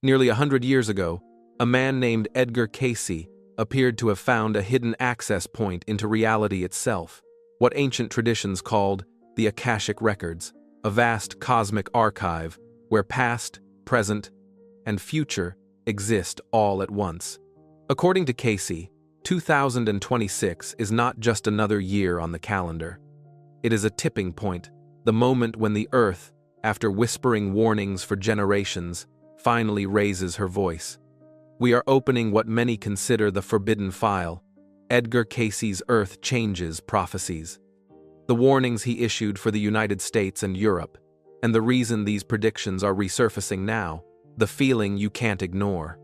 Nearly 100 years ago, a man named Edgar Cayce appeared to have found a hidden access point into reality itself, what ancient traditions called the Akashic Records, a vast cosmic archive where past, present, and future exist all at once. According to Cayce, 2026 is not just another year on the calendar. It is a tipping point, the moment when the Earth, after whispering warnings for generations, finally raises her voice. We are opening what many consider the forbidden file, Edgar Cayce's Earth Changes prophecies. The warnings he issued for the United States and Europe, and the reason these predictions are resurfacing now, the feeling you can't ignore.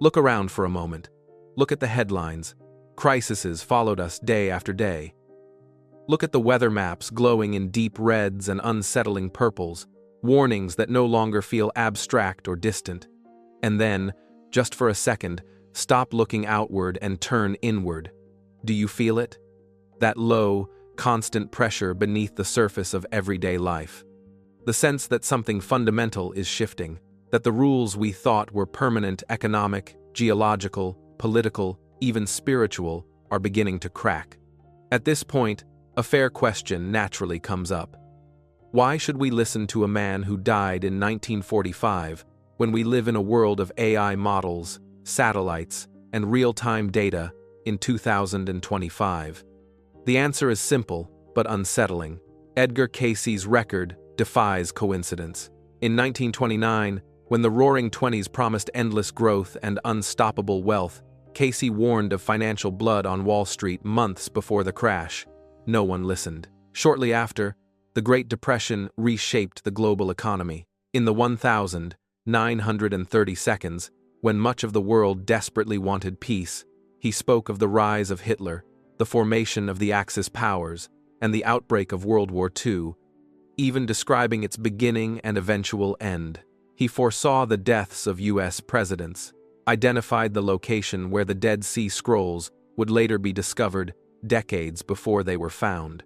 Look around for a moment. Look at the headlines. Crises followed us day after day. Look at the weather maps glowing in deep reds and unsettling purples, warnings that no longer feel abstract or distant. And then, just for a second, stop looking outward and turn inward. Do you feel it? That low, constant pressure beneath the surface of everyday life. The sense that something fundamental is shifting, that the rules we thought were permanent economic, geological, political, even spiritual, are beginning to crack. At this point, a fair question naturally comes up. Why should we listen to a man who died in 1945 when we live in a world of AI models, satellites, and real-time data in 2025? The answer is simple, but unsettling. Edgar Cayce's record defies coincidence. In 1929, when the Roaring Twenties promised endless growth and unstoppable wealth, Cayce warned of financial blood on Wall Street months before the crash. No one listened. Shortly after, the Great Depression reshaped the global economy. In the 1930 seconds, when much of the world desperately wanted peace, he spoke of the rise of Hitler, the formation of the Axis powers, and the outbreak of World War II, even describing its beginning and eventual end. He foresaw the deaths of U.S. presidents, identified the location where the Dead Sea Scrolls would later be discovered decades before they were found,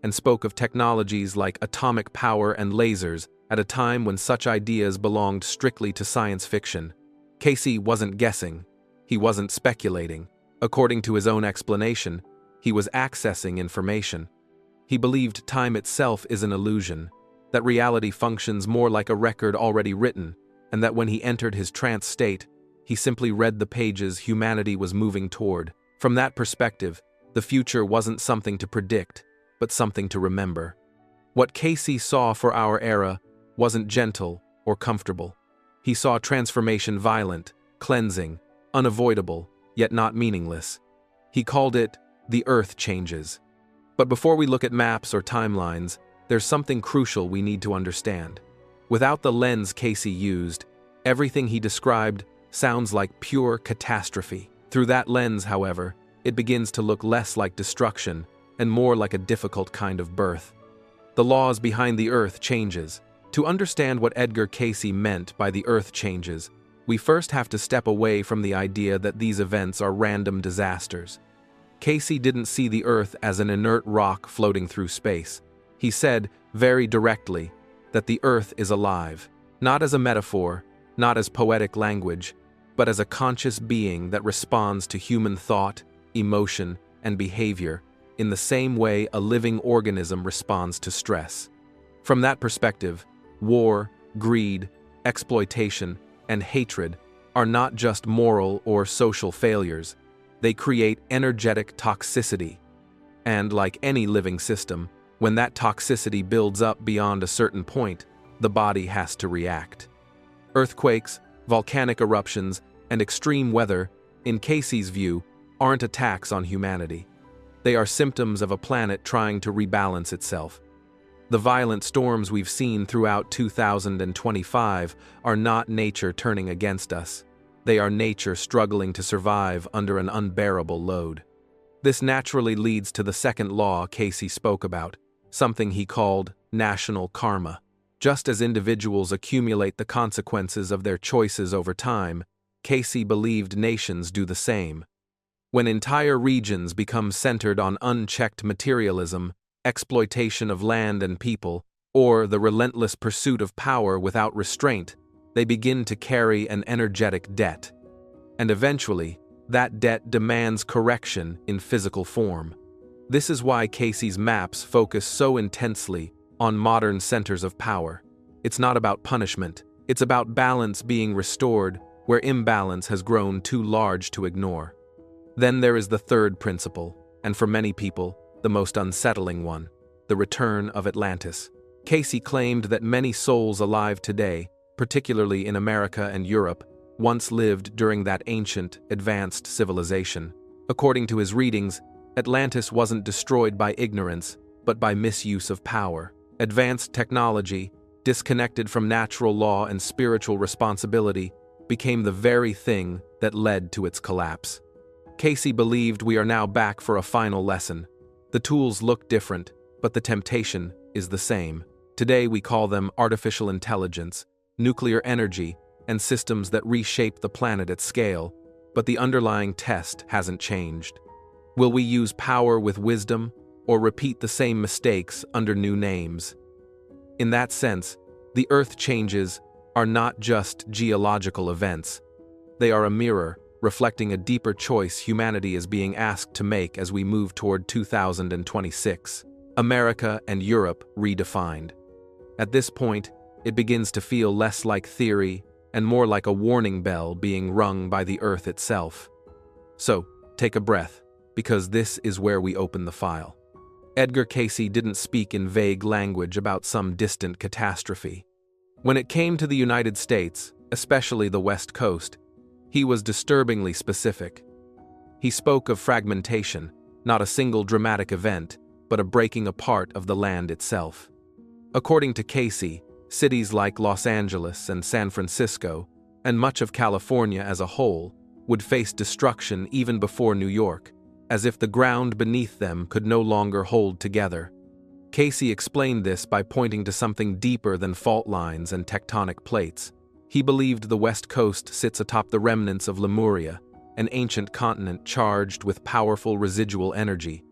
and spoke of technologies like atomic power and lasers at a time when such ideas belonged strictly to science fiction. Cayce wasn't guessing. He wasn't speculating. According to his own explanation, he was accessing information. He believed time itself is an illusion, that reality functions more like a record already written, and that when he entered his trance state, he simply read the pages humanity was moving toward. From that perspective, the future wasn't something to predict, but something to remember. What Cayce saw for our era wasn't gentle or comfortable. He saw transformation violent, cleansing, unavoidable, yet not meaningless. He called it the Earth Changes. But before we look at maps or timelines, there's something crucial we need to understand. Without the lens Cayce used, everything he described sounds like pure catastrophe. Through that lens, however, it begins to look less like destruction and more like a difficult kind of birth. The laws behind the Earth Changes. To understand what Edgar Cayce meant by the Earth Changes, we first have to step away from the idea that these events are random disasters. Cayce didn't see the Earth as an inert rock floating through space. He said, very directly, that the Earth is alive, not as a metaphor, not as poetic language, but as a conscious being that responds to human thought, emotion, and behavior in the same way a living organism responds to stress. From that perspective, war, greed, exploitation, and hatred are not just moral or social failures. They create energetic toxicity. And like any living system, when that toxicity builds up beyond a certain point, the body has to react. Earthquakes, volcanic eruptions, and extreme weather, in Cayce's view, aren't attacks on humanity. They are symptoms of a planet trying to rebalance itself. The violent storms we've seen throughout 2025 are not nature turning against us. They are nature struggling to survive under an unbearable load. This naturally leads to the second law Cayce spoke about, something he called national karma. Just as individuals accumulate the consequences of their choices over time, Cayce believed nations do the same. When entire regions become centered on unchecked materialism, exploitation of land and people, or the relentless pursuit of power without restraint, they begin to carry an energetic debt. And eventually, that debt demands correction in physical form. This is why Cayce's maps focus so intensely on modern centers of power. It's not about punishment, it's about balance being restored where imbalance has grown too large to ignore. Then there is the third principle, and for many people, the most unsettling one, the return of Atlantis. Cayce claimed that many souls alive today, particularly in America and Europe, once lived during that ancient, advanced civilization. According to his readings, Atlantis wasn't destroyed by ignorance, but by misuse of power. Advanced technology, disconnected from natural law and spiritual responsibility, became the very thing that led to its collapse. Cayce believed we are now back for a final lesson. The tools look different, but the temptation is the same. Today we call them artificial intelligence, nuclear energy, and systems that reshape the planet at scale, but the underlying test hasn't changed. Will we use power with wisdom, or repeat the same mistakes under new names? In that sense, the Earth changes are not just geological events. They are a mirror, reflecting a deeper choice humanity is being asked to make as we move toward 2026. America and Europe redefined. At this point, it begins to feel less like theory and more like a warning bell being rung by the Earth itself. So, take a breath, because this is where we open the file. Edgar Cayce didn't speak in vague language about some distant catastrophe. When it came to the United States, especially the West Coast, he was disturbingly specific. He spoke of fragmentation, not a single dramatic event, but a breaking apart of the land itself. According to Cayce, cities like Los Angeles and San Francisco, and much of California as a whole, would face destruction even before New York, as if the ground beneath them could no longer hold together. Cayce explained this by pointing to something deeper than fault lines and tectonic plates. He believed the West Coast sits atop the remnants of Lemuria, an ancient continent charged with powerful residual energy.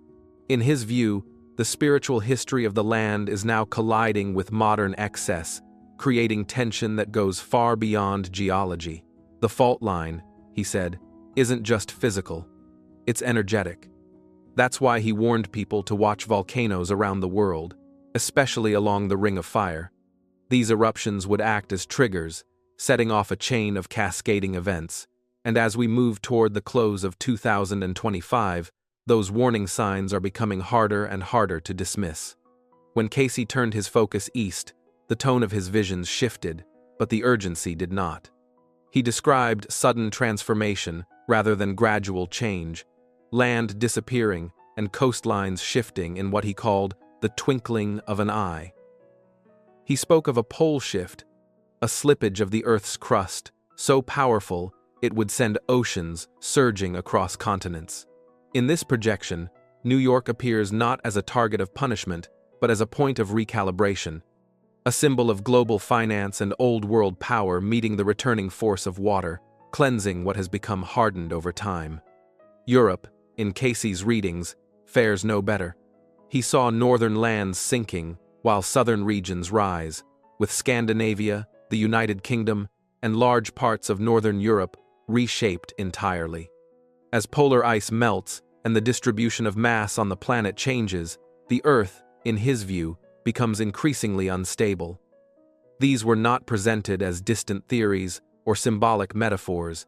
In his view, the spiritual history of the land is now colliding with modern excess, creating tension that goes far beyond geology. The fault line, he said, isn't just physical, it's energetic. That's why he warned people to watch volcanoes around the world, especially along the Ring of Fire. These eruptions would act as triggers, setting off a chain of cascading events, and as we move toward the close of 2025, those warning signs are becoming harder and harder to dismiss. When Cayce turned his focus east, the tone of his visions shifted, but the urgency did not. He described sudden transformation rather than gradual change, land disappearing and coastlines shifting in what he called the twinkling of an eye. He spoke of a pole shift, a slippage of the Earth's crust, so powerful it would send oceans surging across continents. In this projection, New York appears not as a target of punishment, but as a point of recalibration, a symbol of global finance and old-world power meeting the returning force of water, cleansing what has become hardened over time. Europe, in Cayce's readings, fares no better. He saw northern lands sinking, while southern regions rise, with Scandinavia, the United Kingdom, and large parts of northern Europe reshaped entirely. As polar ice melts and the distribution of mass on the planet changes, the Earth, in his view, becomes increasingly unstable. These were not presented as distant theories or symbolic metaphors.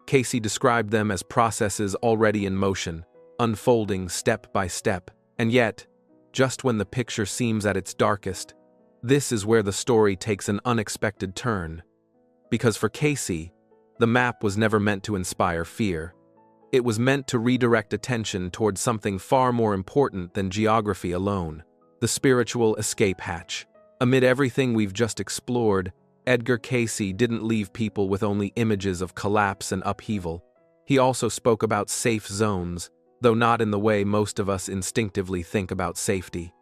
Cayce described them as processes already in motion, unfolding step by step. And yet, just when the picture seems at its darkest, this is where the story takes an unexpected turn. Because for Cayce, the map was never meant to inspire fear. It was meant to redirect attention towards something far more important than geography alone, the spiritual escape hatch. Amid everything we've just explored, Edgar Cayce didn't leave people with only images of collapse and upheaval. He also spoke about safe zones, though not in the way most of us instinctively think about safety.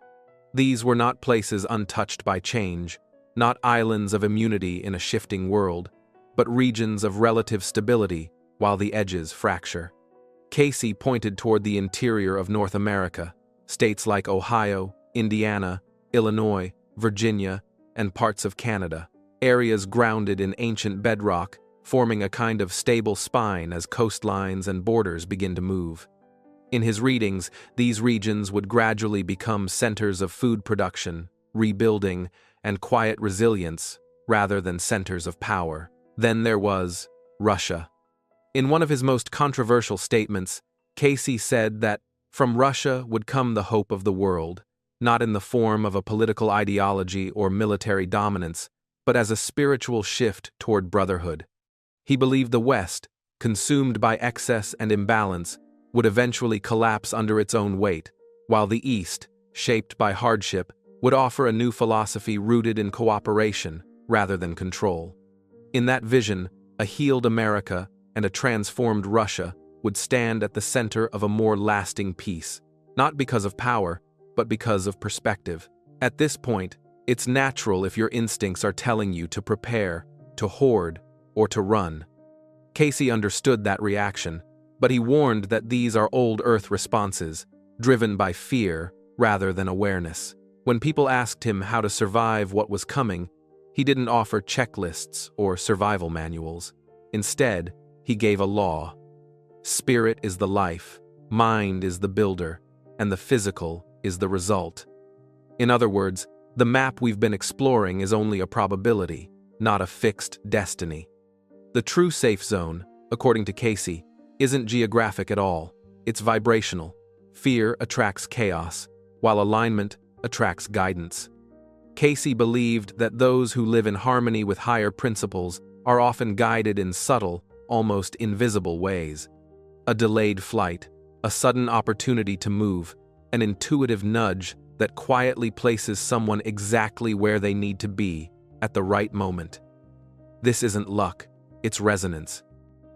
These were not places untouched by change, not islands of immunity in a shifting world, but regions of relative stability while the edges fracture. Cayce pointed toward the interior of North America, states like Ohio, Indiana, Illinois, Virginia, and parts of Canada. areas grounded in ancient bedrock, forming a kind of stable spine as coastlines and borders begin to move. In his readings, these regions would gradually become centers of food production, rebuilding, and quiet resilience, rather than centers of power. Then there was Russia. In one of his most controversial statements, Cayce said that from Russia would come the hope of the world, not in the form of a political ideology or military dominance, but as a spiritual shift toward brotherhood. He believed the West, consumed by excess and imbalance, would eventually collapse under its own weight, while the East, shaped by hardship, would offer a new philosophy rooted in cooperation rather than control. In that vision, a healed America and a transformed Russia would stand at the center of a more lasting peace, not because of power, but because of perspective. At this point, it's natural if your instincts are telling you to prepare, to hoard, or to run. Cayce understood that reaction, but he warned that these are old Earth responses, driven by fear rather than awareness. When people asked him how to survive what was coming, he didn't offer checklists or survival manuals. Instead, he gave a law. Spirit is the life, mind is the builder, and the physical is the result. In other words, the map we've been exploring is only a probability, not a fixed destiny. The true safe zone, according to Cayce, isn't geographic at all, it's vibrational. Fear attracts chaos, while alignment attracts guidance. Cayce believed that those who live in harmony with higher principles are often guided in subtle, almost invisible ways. A delayed flight, a sudden opportunity to move, an intuitive nudge that quietly places someone exactly where they need to be at the right moment. This isn't luck, it's resonance.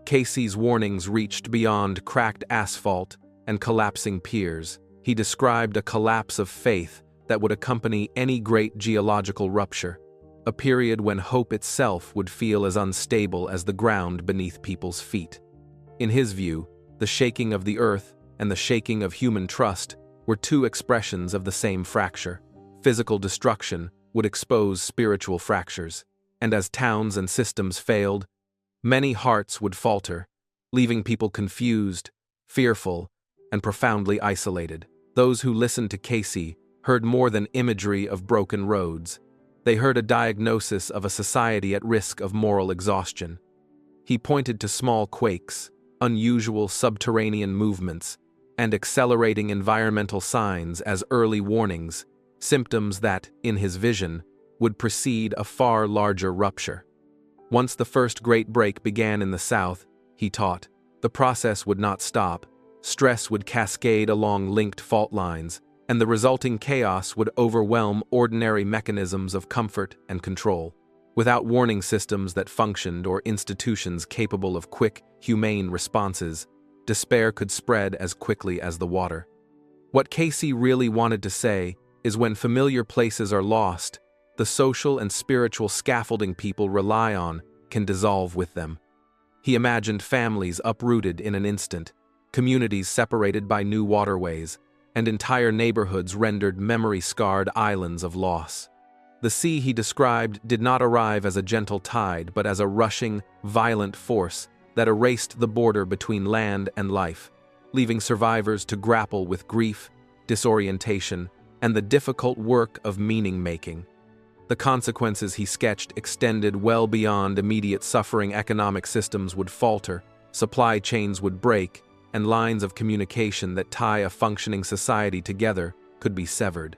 Cayce's warnings reached beyond cracked asphalt and collapsing piers. He described a collapse of faith that would accompany any great geological rupture, a period when hope itself would feel as unstable as the ground beneath people's feet. In his view, the shaking of the earth and the shaking of human trust were two expressions of the same fracture. Physical destruction would expose spiritual fractures, and as towns and systems failed, many hearts would falter, leaving people confused, fearful, and profoundly isolated. Those who listened to Cayce heard more than imagery of broken roads. They heard a diagnosis of a society at risk of moral exhaustion. He pointed to small quakes, unusual subterranean movements, and accelerating environmental signs as early warnings, symptoms that, in his vision, would precede a far larger rupture. Once the first great break began in the South, he taught, the process would not stop. Stress would cascade along linked fault lines, and the resulting chaos would overwhelm ordinary mechanisms of comfort and control. Without warning systems that functioned or institutions capable of quick, humane responses, despair could spread as quickly as the water. What Cayce really wanted to say is when familiar places are lost, the social and spiritual scaffolding people rely on can dissolve with them. He imagined families uprooted in an instant, communities separated by new waterways, and entire neighborhoods rendered memory-scarred islands of loss. The sea he described did not arrive as a gentle tide, but as a rushing, violent force that erased the border between land and life, leaving survivors to grapple with grief, disorientation, and the difficult work of meaning-making. The consequences he sketched extended well beyond immediate suffering. Economic systems would falter, supply chains would break, and lines of communication that tie a functioning society together could be severed.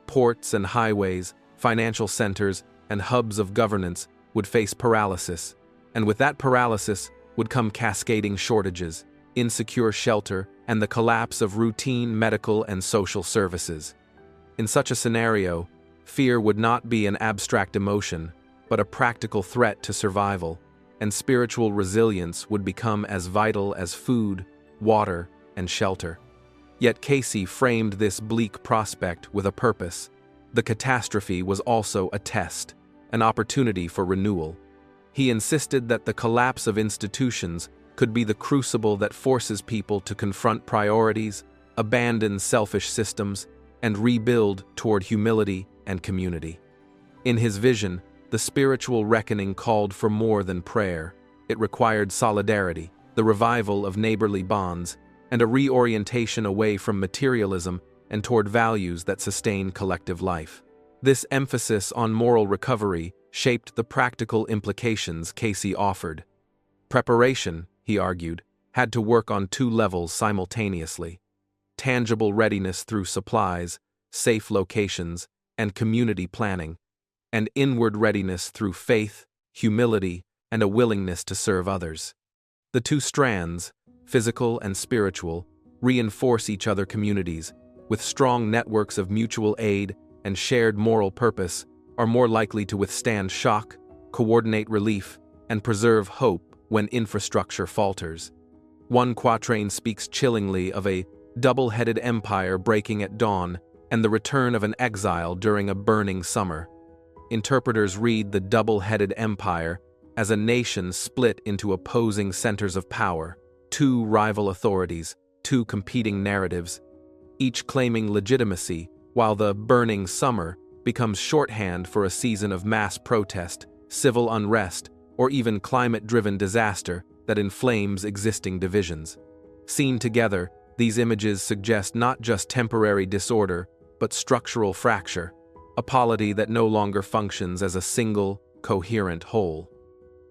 Ports and highways, financial centers, and hubs of governance would face paralysis, and with that paralysis would come cascading shortages, insecure shelter, and the collapse of routine medical and social services. In such a scenario, fear would not be an abstract emotion, but a practical threat to survival, and spiritual resilience would become as vital as food, water, and shelter. Yet Cayce framed this bleak prospect with a purpose. The catastrophe was also a test, an opportunity for renewal. He insisted that the collapse of institutions could be the crucible that forces people to confront priorities, abandon selfish systems, and rebuild toward humility and community. In his vision, The spiritual reckoning called for more than prayer. It required solidarity, the revival of neighborly bonds, and a reorientation away from materialism and toward values that sustain collective life. This emphasis on moral recovery shaped the practical implications Cayce offered. Preparation, he argued, had to work on two levels simultaneously: tangible readiness through supplies, safe locations, and community planning, and inward readiness through faith, humility, and a willingness to serve others. The two strands, physical and spiritual, reinforce each other. Communities with strong networks of mutual aid and shared moral purpose are more likely to withstand shock, coordinate relief, and preserve hope when infrastructure falters. One quatrain speaks chillingly of a double-headed empire breaking at dawn and the return of an exile during a burning summer. Interpreters read the double-headed empire as a nation split into opposing centers of power, two rival authorities, two competing narratives, each claiming legitimacy, while the burning summer becomes shorthand for a season of mass protest, civil unrest, or even climate-driven disaster that inflames existing divisions. Seen together, these images suggest not just temporary disorder, but structural fracture, a polity that no longer functions as a single, coherent whole.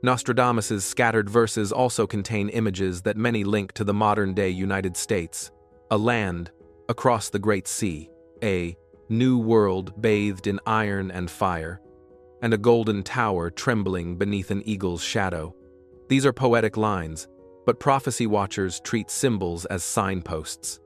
Nostradamus's scattered verses also contain images that many link to the modern-day United States: a land across the Great Sea, a new world bathed in iron and fire, and a golden tower trembling beneath an eagle's shadow. These are poetic lines, but prophecy watchers treat symbols as signposts.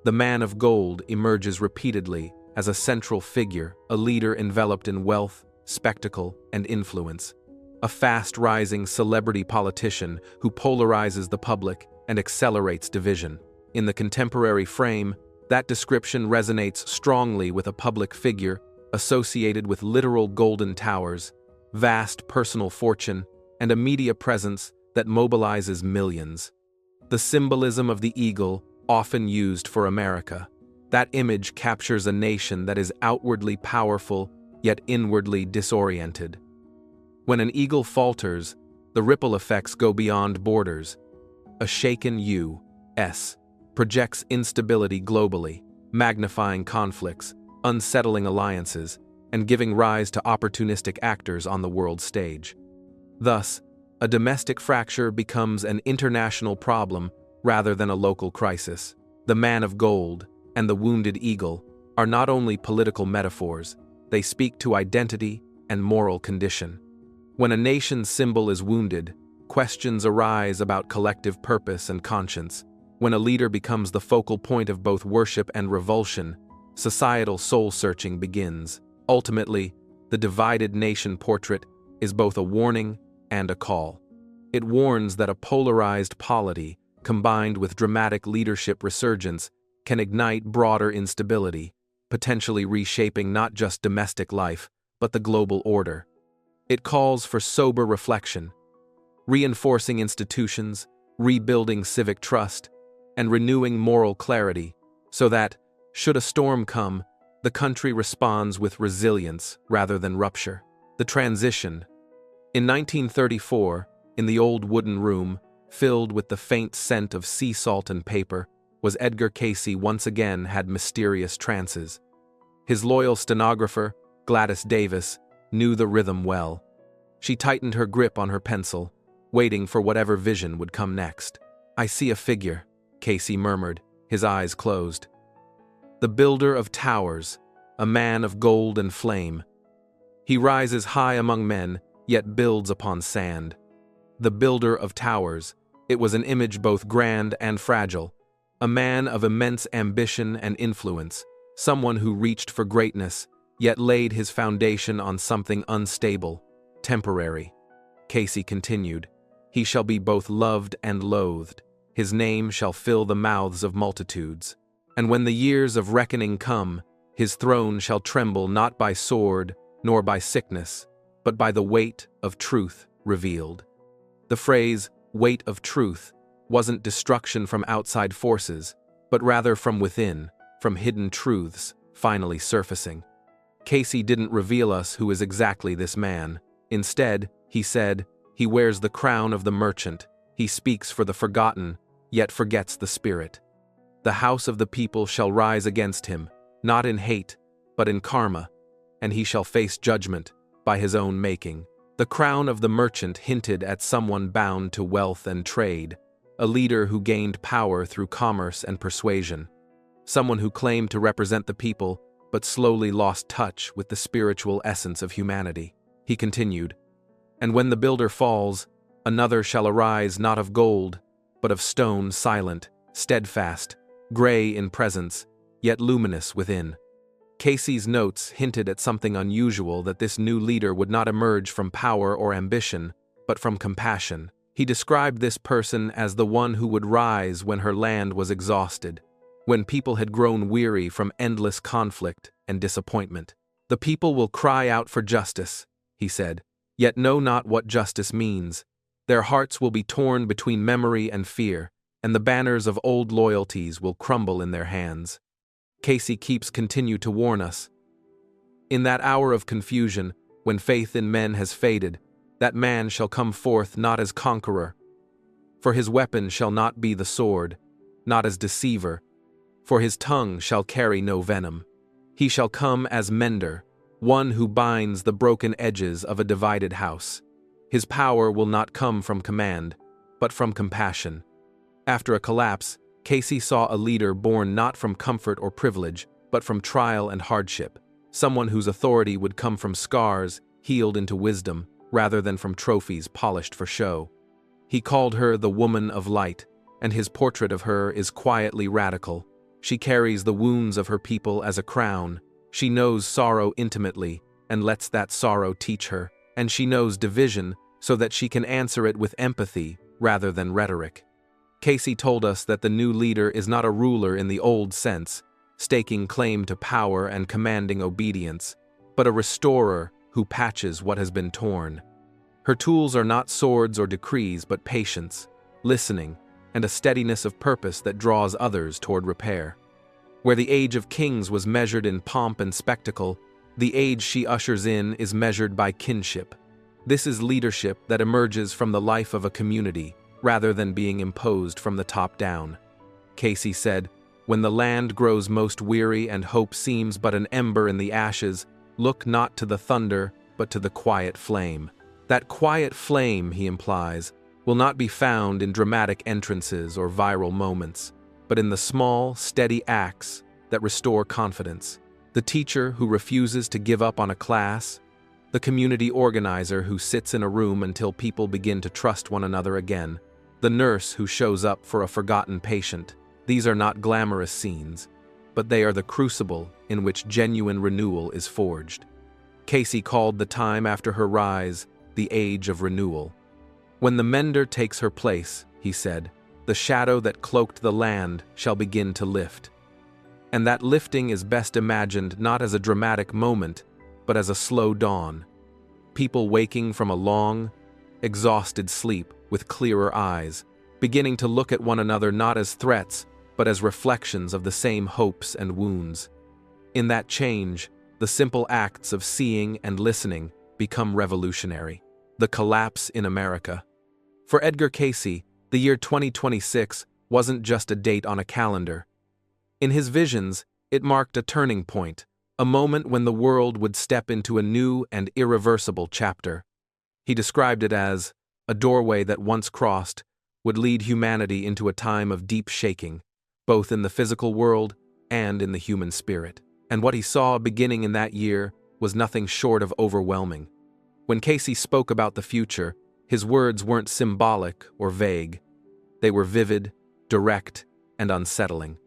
The man of gold emerges repeatedly as a central figure, a leader enveloped in wealth, spectacle, and influence, a fast-rising celebrity politician who polarizes the public and accelerates division. In the contemporary frame, that description resonates strongly with a public figure associated with literal golden towers, vast personal fortune, and a media presence that mobilizes millions. The symbolism of the eagle, often used for America, that image captures a nation that is outwardly powerful yet inwardly disoriented. When an eagle falters, the ripple effects go beyond borders. A shaken U.S. projects instability globally, magnifying conflicts, unsettling alliances, and giving rise to opportunistic actors on the world stage. Thus, a domestic fracture becomes an international problem rather than a local crisis. The man of gold and the wounded eagle are not only political metaphors, they speak to identity and moral condition. When a nation's symbol is wounded, questions arise about collective purpose and conscience. When a leader becomes the focal point of both worship and revulsion, societal soul-searching begins. Ultimately, the divided nation portrait is both a warning and a call. It warns that a polarized polity, combined with dramatic leadership resurgence, can ignite broader instability, potentially reshaping not just domestic life, but the global order. It calls for sober reflection, reinforcing institutions, rebuilding civic trust, and renewing moral clarity, so that, should a storm come, the country responds with resilience rather than rupture. The transition. In 1934, in the old wooden room, filled with the faint scent of sea salt and paper, was Edgar Cayce once again had mysterious trances. His loyal stenographer, Gladys Davis, knew the rhythm well. She tightened her grip on her pencil, waiting for whatever vision would come next. "I see a figure," Cayce murmured, his eyes closed. "The builder of towers, a man of gold and flame. He rises high among men, yet builds upon sand." The builder of towers. It was an image both grand and fragile. A man of immense ambition and influence, someone who reached for greatness, yet laid his foundation on something unstable, temporary. Cayce continued, "He shall be both loved and loathed. His name shall fill the mouths of multitudes. And when the years of reckoning come, his throne shall tremble not by sword nor by sickness, but by the weight of truth revealed." The phrase, "weight of truth," wasn't destruction from outside forces, but rather from within, from hidden truths finally surfacing. Cayce didn't reveal us who is exactly this man, Instead, he said, he wears the crown of the merchant, he speaks for the forgotten, yet forgets the spirit. The house of the people shall rise against him, not in hate, but in karma, and he shall face judgment by his own making. The crown of the merchant hinted at someone bound to wealth and trade, a leader who gained power through commerce and persuasion, someone who claimed to represent the people but slowly lost touch with the spiritual essence of humanity. He continued, "And when the builder falls, another shall arise not of gold, but of stone, silent, steadfast, gray in presence, yet luminous within." Cayce's notes hinted at something unusual, that this new leader would not emerge from power or ambition, but from compassion. He described this person as the one who would rise when her land was exhausted, when people had grown weary from endless conflict and disappointment. "The people will cry out for justice," he said, "yet know not what justice means. Their hearts will be torn between memory and fear, and the banners of old loyalties will crumble in their hands." Cayce keeps continue to warn us. In that hour of confusion, when faith in men has faded, that man shall come forth not as conqueror, for his weapon shall not be the sword, not as deceiver, for his tongue shall carry no venom. He shall come as mender, one who binds the broken edges of a divided house. His power will not come from command, but from compassion. After a collapse, Cayce saw a leader born not from comfort or privilege, but from trial and hardship, someone whose authority would come from scars healed into wisdom, rather than from trophies polished for show. He called her the woman of light, and his portrait of her is quietly radical. She carries the wounds of her people as a crown. She knows sorrow intimately, and lets that sorrow teach her, and she knows division so that she can answer it with empathy rather than rhetoric. Cayce told us that the new leader is not a ruler in the old sense, staking claim to power and commanding obedience, but a restorer who patches what has been torn. Her tools are not swords or decrees, but patience, listening, and a steadiness of purpose that draws others toward repair. Where the age of kings was measured in pomp and spectacle, the age she ushers in is measured by kinship. This is leadership that emerges from the life of a community, rather than being imposed from the top down. Cayce said, "When the land grows most weary and hope seems but an ember in the ashes, look not to the thunder, but to the quiet flame." That quiet flame, he implies, will not be found in dramatic entrances or viral moments, but in the small, steady acts that restore confidence. The teacher who refuses to give up on a class, the community organizer who sits in a room until people begin to trust one another again, the nurse who shows up for a forgotten patient. These are not glamorous scenes, but they are the crucible in which genuine renewal is forged. Cayce called the time after her rise the age of renewal. When the mender takes her place, he said, the shadow that cloaked the land shall begin to lift. And that lifting is best imagined not as a dramatic moment, but as a slow dawn. People waking from a long, exhausted sleep with clearer eyes, beginning to look at one another not as threats, but as reflections of the same hopes and wounds. In that change, the simple acts of seeing and listening become revolutionary. The collapse in America. For Edgar Cayce, the year 2026 wasn't just a date on a calendar. In his visions, it marked a turning point, a moment when the world would step into a new and irreversible chapter. He described it as a doorway that once crossed would lead humanity into a time of deep shaking, both in the physical world and in the human spirit. And what he saw beginning in that year was nothing short of overwhelming. When Cayce spoke about the future, his words weren't symbolic or vague. They were vivid, direct, and unsettling.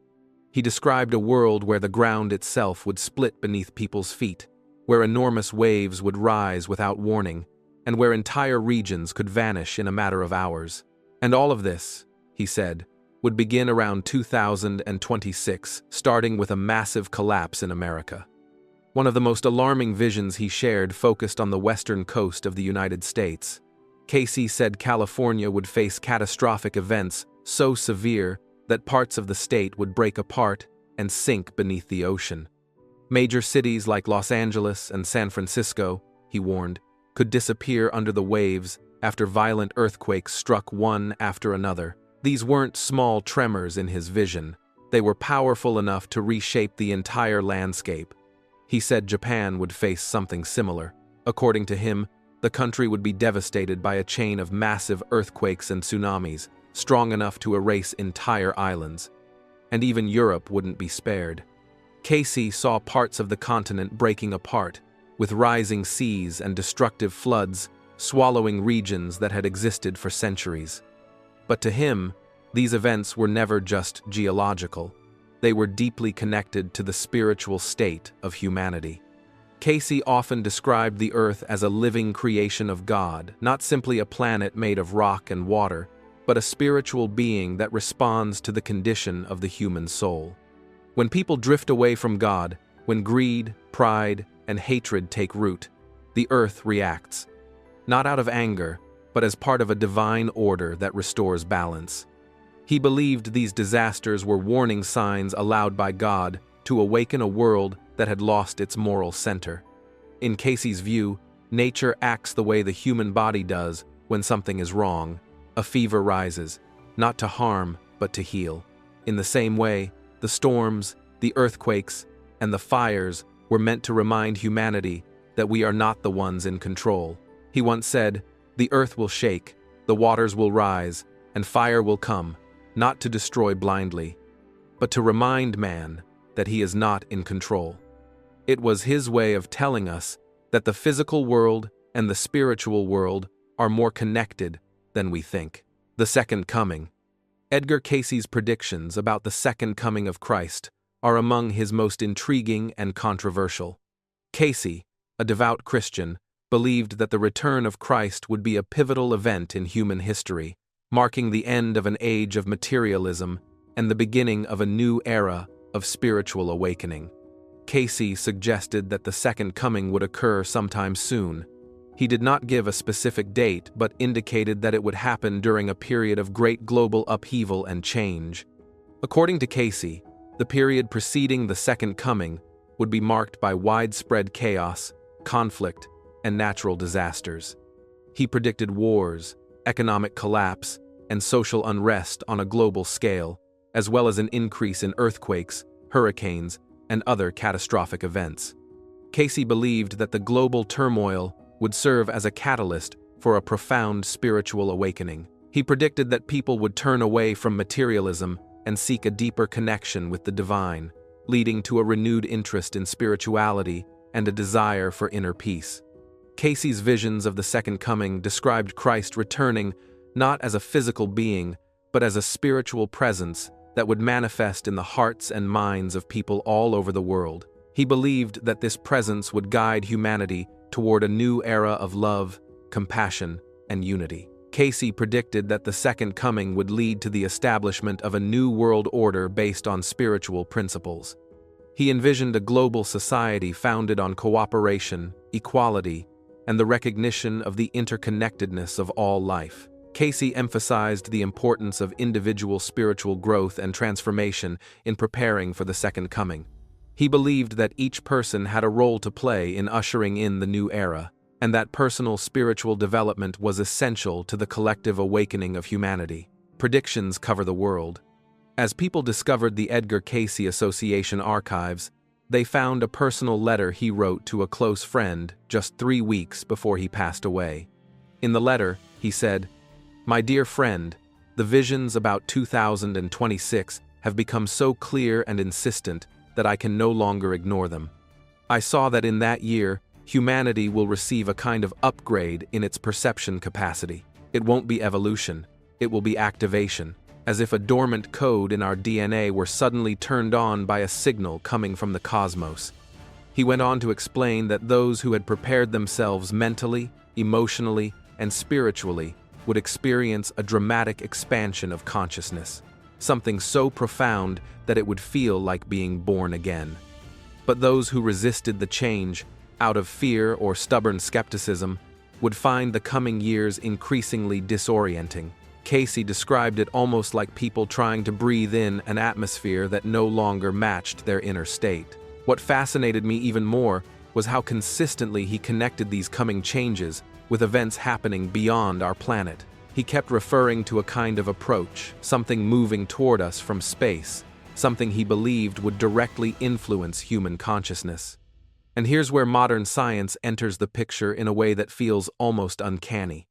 He described a world where the ground itself would split beneath people's feet, where enormous waves would rise without warning, and where entire regions could vanish in a matter of hours. And all of this, he said, would begin around 2026, starting with a massive collapse in America. One of the most alarming visions he shared focused on the western coast of the United States. Cayce said California would face catastrophic events so severe that parts of the state would break apart and sink beneath the ocean. Major cities like Los Angeles and San Francisco, he warned, could disappear under the waves after violent earthquakes struck one after another. These weren't small tremors in his vision. They were powerful enough to reshape the entire landscape. He said Japan would face something similar. According to him, the country would be devastated by a chain of massive earthquakes and tsunamis, strong enough to erase entire islands. And even Europe wouldn't be spared. Cayce saw parts of the continent breaking apart, with rising seas and destructive floods swallowing regions that had existed for centuries. But to him, these events were never just geological. They were deeply connected to the spiritual state of humanity. Cayce often described the Earth as a living creation of God, not simply a planet made of rock and water, but a spiritual being that responds to the condition of the human soul. When people drift away from God, when greed, pride, and hatred take root, the Earth reacts, not out of anger, but as part of a divine order that restores balance. He believed these disasters were warning signs allowed by God to awaken a world that had lost its moral center. In Cayce's view, nature acts the way the human body does when something is wrong. A fever rises, not to harm, but to heal. In the same way, the storms, the earthquakes, and the fires were meant to remind humanity that we are not the ones in control. He once said, "The earth will shake, the waters will rise, and fire will come, not to destroy blindly, but to remind man that he is not in control." It was his way of telling us that the physical world and the spiritual world are more connected than we think. The Second Coming. Edgar Cayce's predictions about the Second Coming of Christ are among his most intriguing and controversial. Cayce, a devout Christian, believed that the return of Christ would be a pivotal event in human history, marking the end of an age of materialism and the beginning of a new era of spiritual awakening. Cayce suggested that the Second Coming would occur sometime soon. He did not give a specific date, but indicated that it would happen during a period of great global upheaval and change. According to Cayce, the period preceding the Second Coming would be marked by widespread chaos, conflict, and natural disasters. He predicted wars, economic collapse, and social unrest on a global scale, as well as an increase in earthquakes, hurricanes, and other catastrophic events. Cayce believed that the global turmoil would serve as a catalyst for a profound spiritual awakening. He predicted that people would turn away from materialism and seek a deeper connection with the divine, leading to a renewed interest in spirituality and a desire for inner peace. Cayce's visions of the Second Coming described Christ returning not as a physical being, but as a spiritual presence that would manifest in the hearts and minds of people all over the world. He believed that this presence would guide humanity toward a new era of love, compassion, and unity. Cayce predicted that the Second Coming would lead to the establishment of a new world order based on spiritual principles. He envisioned a global society founded on cooperation, equality, and the recognition of the interconnectedness of all life. Cayce emphasized the importance of individual spiritual growth and transformation in preparing for the Second Coming. He believed that each person had a role to play in ushering in the new era, and that personal spiritual development was essential to the collective awakening of humanity. Predictions cover the world. As people discovered the Edgar Cayce Association archives, they found a personal letter he wrote to a close friend just 3 weeks before he passed away. In the letter, he said, "My dear friend, the visions about 2026 have become so clear and insistent that I can no longer ignore them. I saw that in that year, humanity will receive a kind of upgrade in its perception capacity. It won't be evolution, it will be activation, as if a dormant code in our DNA were suddenly turned on by a signal coming from the cosmos." He went on to explain that those who had prepared themselves mentally, emotionally, and spiritually would experience a dramatic expansion of consciousness, something so profound that it would feel like being born again. But those who resisted the change, out of fear or stubborn skepticism, would find the coming years increasingly disorienting. Cayce described it almost like people trying to breathe in an atmosphere that no longer matched their inner state. What fascinated me even more was how consistently he connected these coming changes with events happening beyond our planet. He kept referring to a kind of approach, something moving toward us from space, something he believed would directly influence human consciousness. And here's where modern science enters the picture in a way that feels almost uncanny.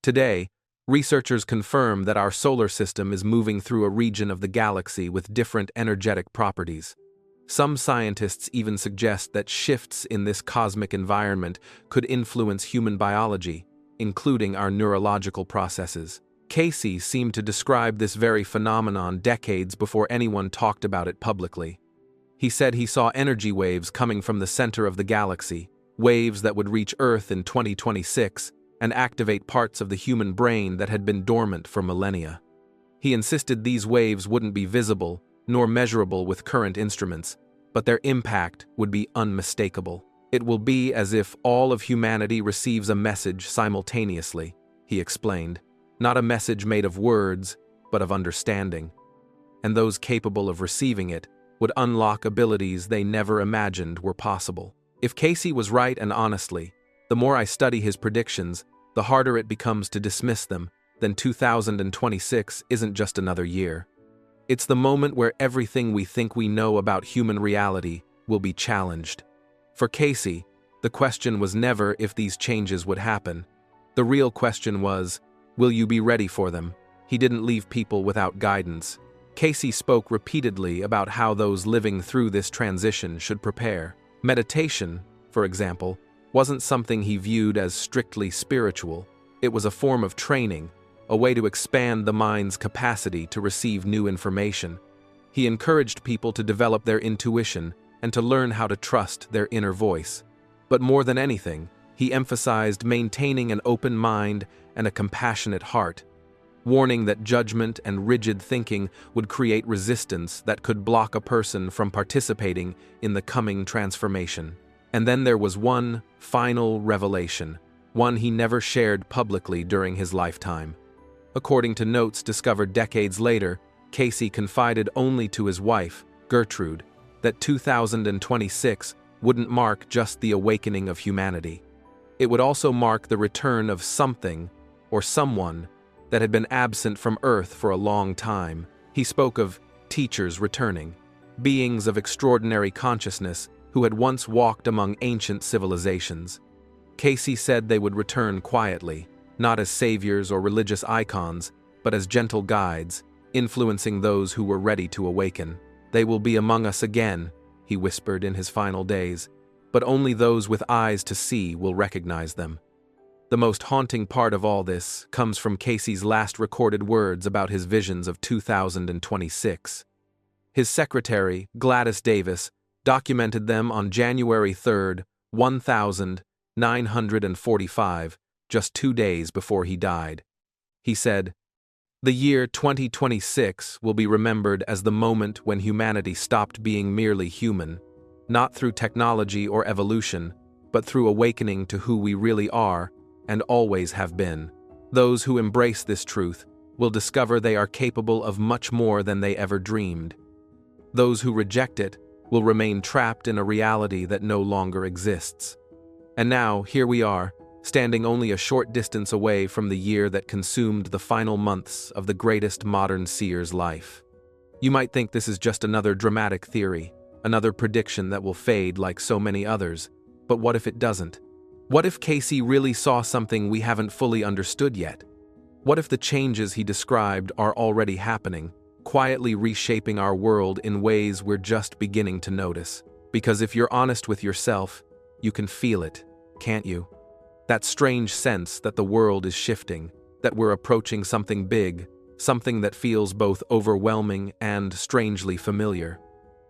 Today, researchers confirm that our solar system is moving through a region of the galaxy with different energetic properties. Some scientists even suggest that shifts in this cosmic environment could influence human biology, including our neurological processes. Cayce seemed to describe this very phenomenon decades before anyone talked about it publicly. He said he saw energy waves coming from the center of the galaxy, waves that would reach Earth in 2026 and activate parts of the human brain that had been dormant for millennia. He insisted these waves wouldn't be visible nor measurable with current instruments, but their impact would be unmistakable. It will be as if all of humanity receives a message simultaneously, he explained. Not a message made of words, but of understanding. And those capable of receiving it would unlock abilities they never imagined were possible. If Cayce was right, and honestly, the more I study his predictions, the harder it becomes to dismiss them. Then 2026 isn't just another year. It's the moment where everything we think we know about human reality will be challenged. For Cayce, the question was never if these changes would happen. The real question was, will you be ready for them? He didn't leave people without guidance. Cayce spoke repeatedly about how those living through this transition should prepare. Meditation, for example, wasn't something he viewed as strictly spiritual. It was a form of training, a way to expand the mind's capacity to receive new information. He encouraged people to develop their intuition and to learn how to trust their inner voice. But more than anything, he emphasized maintaining an open mind and a compassionate heart, warning that judgment and rigid thinking would create resistance that could block a person from participating in the coming transformation. And then there was one final revelation, one he never shared publicly during his lifetime. According to notes discovered decades later, Cayce confided only to his wife, Gertrude, that 2026 wouldn't mark just the awakening of humanity. It would also mark the return of something or someone that had been absent from Earth for a long time. He spoke of teachers returning, beings of extraordinary consciousness who had once walked among ancient civilizations. Cayce said they would return quietly, not as saviors or religious icons, but as gentle guides, influencing those who were ready to awaken. They will be among us again, he whispered in his final days, but only those with eyes to see will recognize them. The most haunting part of all this comes from Cayce's last recorded words about his visions of 2026. His secretary, Gladys Davis, documented them on January 3, 1945, just 2 days before he died. He said, "The year 2026 will be remembered as the moment when humanity stopped being merely human, not through technology or evolution, but through awakening to who we really are and always have been. Those who embrace this truth will discover they are capable of much more than they ever dreamed. Those who reject it will remain trapped in a reality that no longer exists." And now, here we are, standing only a short distance away from the year that consumed the final months of the greatest modern seer's life. You might think this is just another dramatic theory, another prediction that will fade like so many others, but what if it doesn't? What if Cayce really saw something we haven't fully understood yet? What if the changes he described are already happening, quietly reshaping our world in ways we're just beginning to notice? Because if you're honest with yourself, you can feel it, can't you? That strange sense that the world is shifting, that we're approaching something big, something that feels both overwhelming and strangely familiar.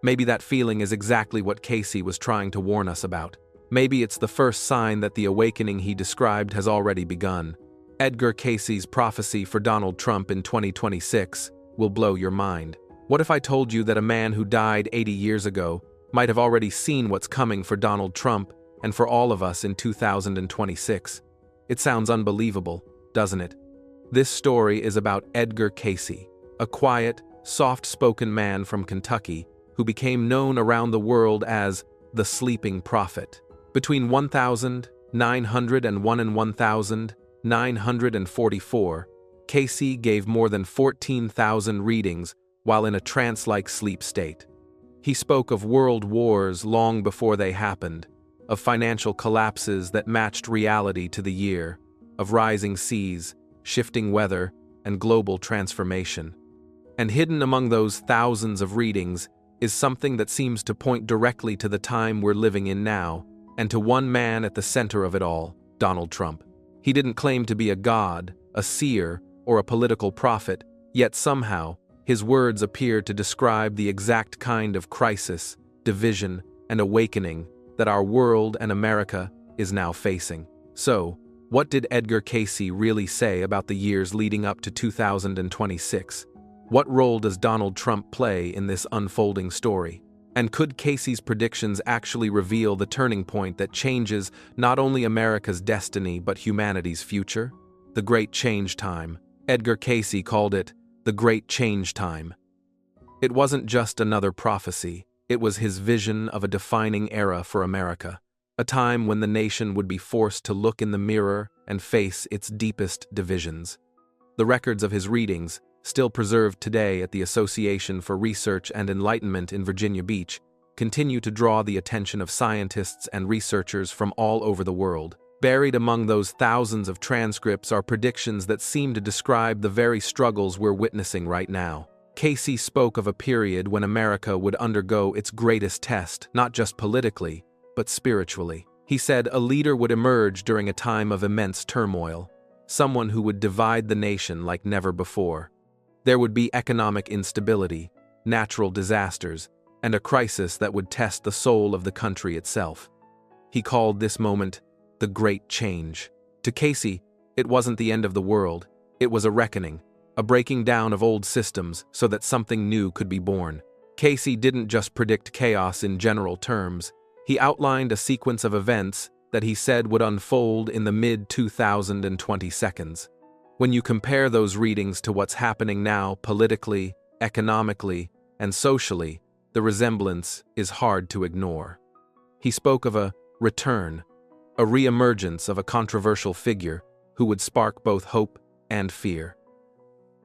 Maybe that feeling is exactly what Cayce was trying to warn us about. Maybe it's the first sign that the awakening he described has already begun. Edgar Cayce's prophecy for Donald Trump in 2026 will blow your mind. What if I told you that a man who died 80 years ago might have already seen what's coming for Donald Trump and for all of us in 2026? It sounds unbelievable, doesn't it? This story is about Edgar Cayce, a quiet, soft-spoken man from Kentucky who became known around the world as the Sleeping Prophet. Between 1901 and 1944, Cayce gave more than 14,000 readings while in a trance-like sleep state. He spoke of world wars long before they happened, of financial collapses that matched reality to the year, of rising seas, shifting weather, and global transformation. And hidden among those thousands of readings is something that seems to point directly to the time we're living in now, and to one man at the center of it all, Donald Trump. He didn't claim to be a god, a seer, or a political prophet, yet somehow, his words appear to describe the exact kind of crisis, division, and awakening that our world and America is now facing. So, what did Edgar Cayce really say about the years leading up to 2026? What role does Donald Trump play in this unfolding story? And could Cayce's predictions actually reveal the turning point that changes not only America's destiny but humanity's future? The Great Change Time. Edgar Cayce called it the Great Change Time. It wasn't just another prophecy, it was his vision of a defining era for America, a time when the nation would be forced to look in the mirror and face its deepest divisions. The records of his readings, still preserved today at the Association for Research and Enlightenment in Virginia Beach, continue to draw the attention of scientists and researchers from all over the world. Buried among those thousands of transcripts are predictions that seem to describe the very struggles we're witnessing right now. Cayce spoke of a period when America would undergo its greatest test, not just politically, but spiritually. He said a leader would emerge during a time of immense turmoil, someone who would divide the nation like never before. There would be economic instability, natural disasters, and a crisis that would test the soul of the country itself. He called this moment the Great Change. To Cayce, it wasn't the end of the world, it was a reckoning, a breaking down of old systems so that something new could be born. Cayce didn't just predict chaos in general terms, he outlined a sequence of events that he said would unfold in the mid-2020s. When you compare those readings to what's happening now politically, economically, and socially, the resemblance is hard to ignore. He spoke of a return, a re-emergence of a controversial figure who would spark both hope and fear.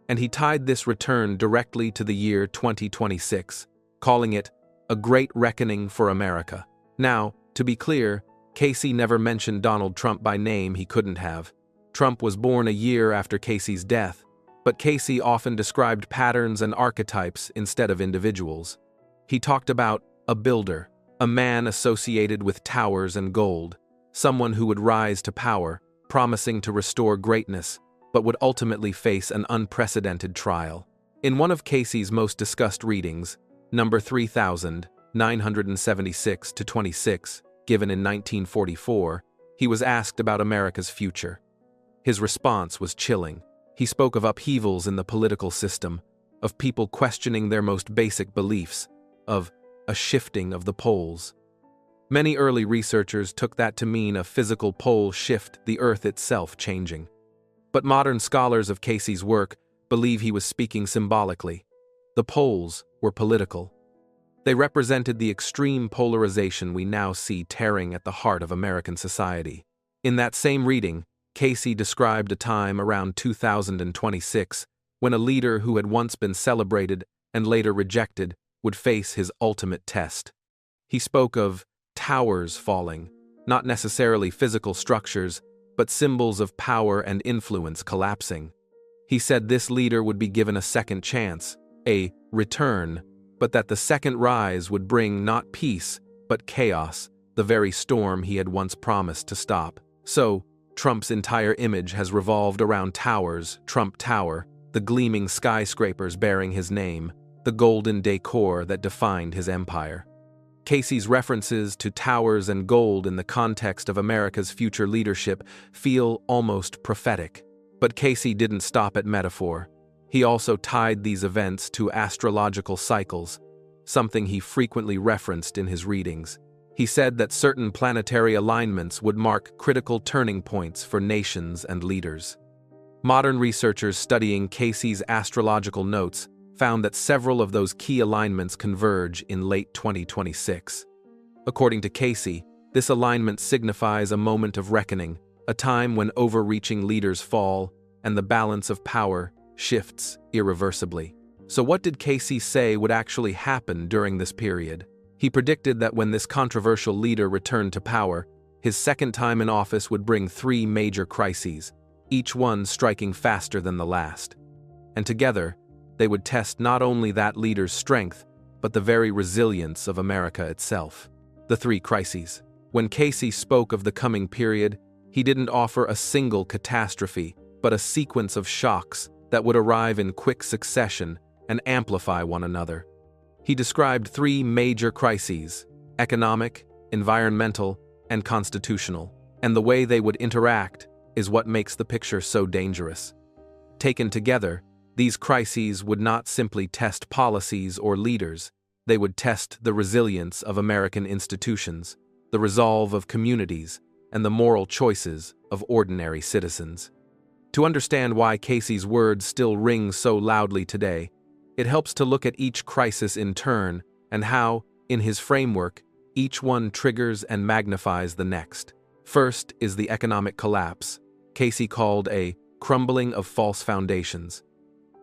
And he tied this return directly to the year 2026, calling it a great reckoning for America. Now, to be clear, Cayce never mentioned Donald Trump by name. He couldn't have. Trump was born a year after Cayce's death, but Cayce often described patterns and archetypes instead of individuals. He talked about a builder, a man associated with towers and gold, someone who would rise to power, promising to restore greatness, but would ultimately face an unprecedented trial. In one of Cayce's most discussed readings, number 3976-26, given in 1944, he was asked about America's future. His response was chilling. He spoke of upheavals in the political system, of people questioning their most basic beliefs, of a shifting of the poles. Many early researchers took that to mean a physical pole shift, the Earth itself changing. But modern scholars of Cayce's work believe he was speaking symbolically. The poles were political. They represented the extreme polarization we now see tearing at the heart of American society. In that same reading, Cayce described a time around 2026 when a leader who had once been celebrated and later rejected would face his ultimate test. He spoke of towers falling, not necessarily physical structures, but symbols of power and influence collapsing. He said this leader would be given a second chance, a return, but that the second rise would bring not peace, but chaos, the very storm he had once promised to stop. So, Trump's entire image has revolved around towers, Trump Tower, the gleaming skyscrapers bearing his name, the golden decor that defined his empire. Cayce's references to towers and gold in the context of America's future leadership feel almost prophetic. But Cayce didn't stop at metaphor. He also tied these events to astrological cycles, something he frequently referenced in his readings. He said that certain planetary alignments would mark critical turning points for nations and leaders. Modern researchers studying Cayce's astrological notes found that several of those key alignments converge in late 2026. According to Cayce, This alignment signifies a moment of reckoning, a time when overreaching leaders fall and the balance of power shifts irreversibly. So what did Cayce say would actually happen during this period? He predicted that when this controversial leader returned to power, his second time in office would bring three major crises, each one striking faster than the last. And together, they would test not only that leader's strength, but the very resilience of America itself. The three crises. When Cayce spoke of the coming period, he didn't offer a single catastrophe, but a sequence of shocks that would arrive in quick succession and amplify one another. He described three major crises: economic, environmental, and constitutional, and the way they would interact is what makes the picture so dangerous. Taken together, these crises would not simply test policies or leaders, they would test the resilience of American institutions, the resolve of communities, and the moral choices of ordinary citizens. To understand why Cayce's words still ring so loudly today, it helps to look at each crisis in turn and how, in his framework, each one triggers and magnifies the next. First is the economic collapse, Cayce called a crumbling of false foundations.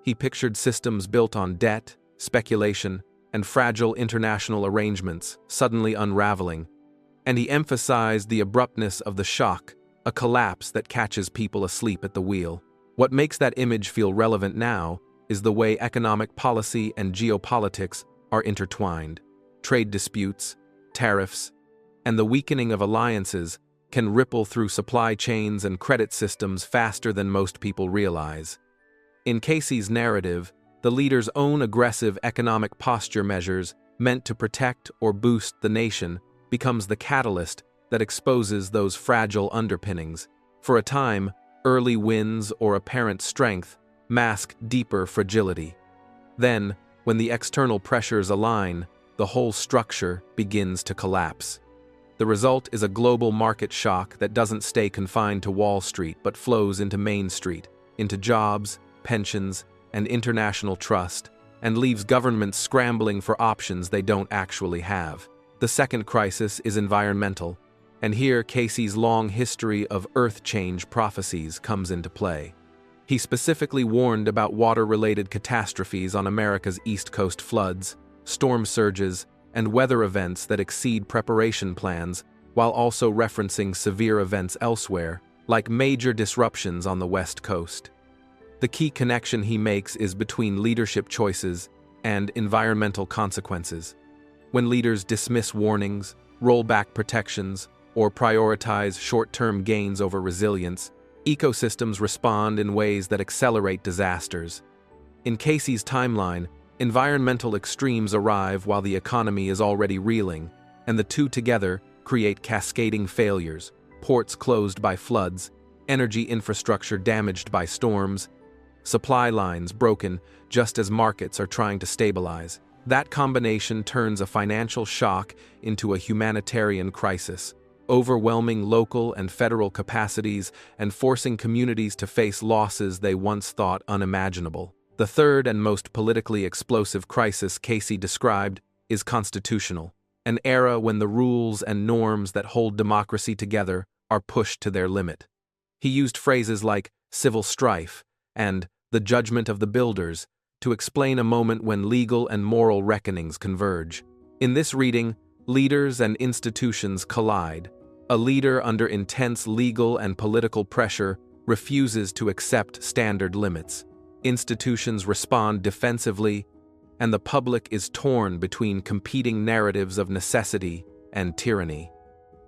He pictured systems built on debt, speculation, and fragile international arrangements suddenly unraveling, and he emphasized the abruptness of the shock, a collapse that catches people asleep at the wheel. What makes that image feel relevant now is the way economic policy and geopolitics are intertwined. Trade disputes, tariffs, and the weakening of alliances can ripple through supply chains and credit systems faster than most people realize. In Cayce's narrative, the leader's own aggressive economic posture measures meant to protect or boost the nation becomes the catalyst that exposes those fragile underpinnings. For a time, early wins or apparent strength mask deeper fragility. Then, when the external pressures align, the whole structure begins to collapse. The result is a global market shock that doesn't stay confined to Wall Street but flows into Main Street, into jobs, pensions, and international trust, and leaves governments scrambling for options they don't actually have. The second crisis is environmental, and here Cayce's long history of earth change prophecies comes into play. He specifically warned about water-related catastrophes on America's East Coast floods, storm surges, and weather events that exceed preparation plans, while also referencing severe events elsewhere, like major disruptions on the West Coast. The key connection he makes is between leadership choices and environmental consequences. When leaders dismiss warnings, roll back protections, or prioritize short-term gains over resilience, ecosystems respond in ways that accelerate disasters. In Cayce's timeline, environmental extremes arrive while the economy is already reeling, and the two together create cascading failures: ports closed by floods, energy infrastructure damaged by storms, supply lines broken just as markets are trying to stabilize. That combination turns a financial shock into a humanitarian crisis, overwhelming local and federal capacities and forcing communities to face losses they once thought unimaginable. The third and most politically explosive crisis Cayce described is constitutional, an era when the rules and norms that hold democracy together are pushed to their limit. He used phrases like civil strife and the judgment of the builders to explain a moment when legal and moral reckonings converge. In this reading, leaders and institutions collide. A leader under intense legal and political pressure refuses to accept standard limits. Institutions respond defensively, and the public is torn between competing narratives of necessity and tyranny.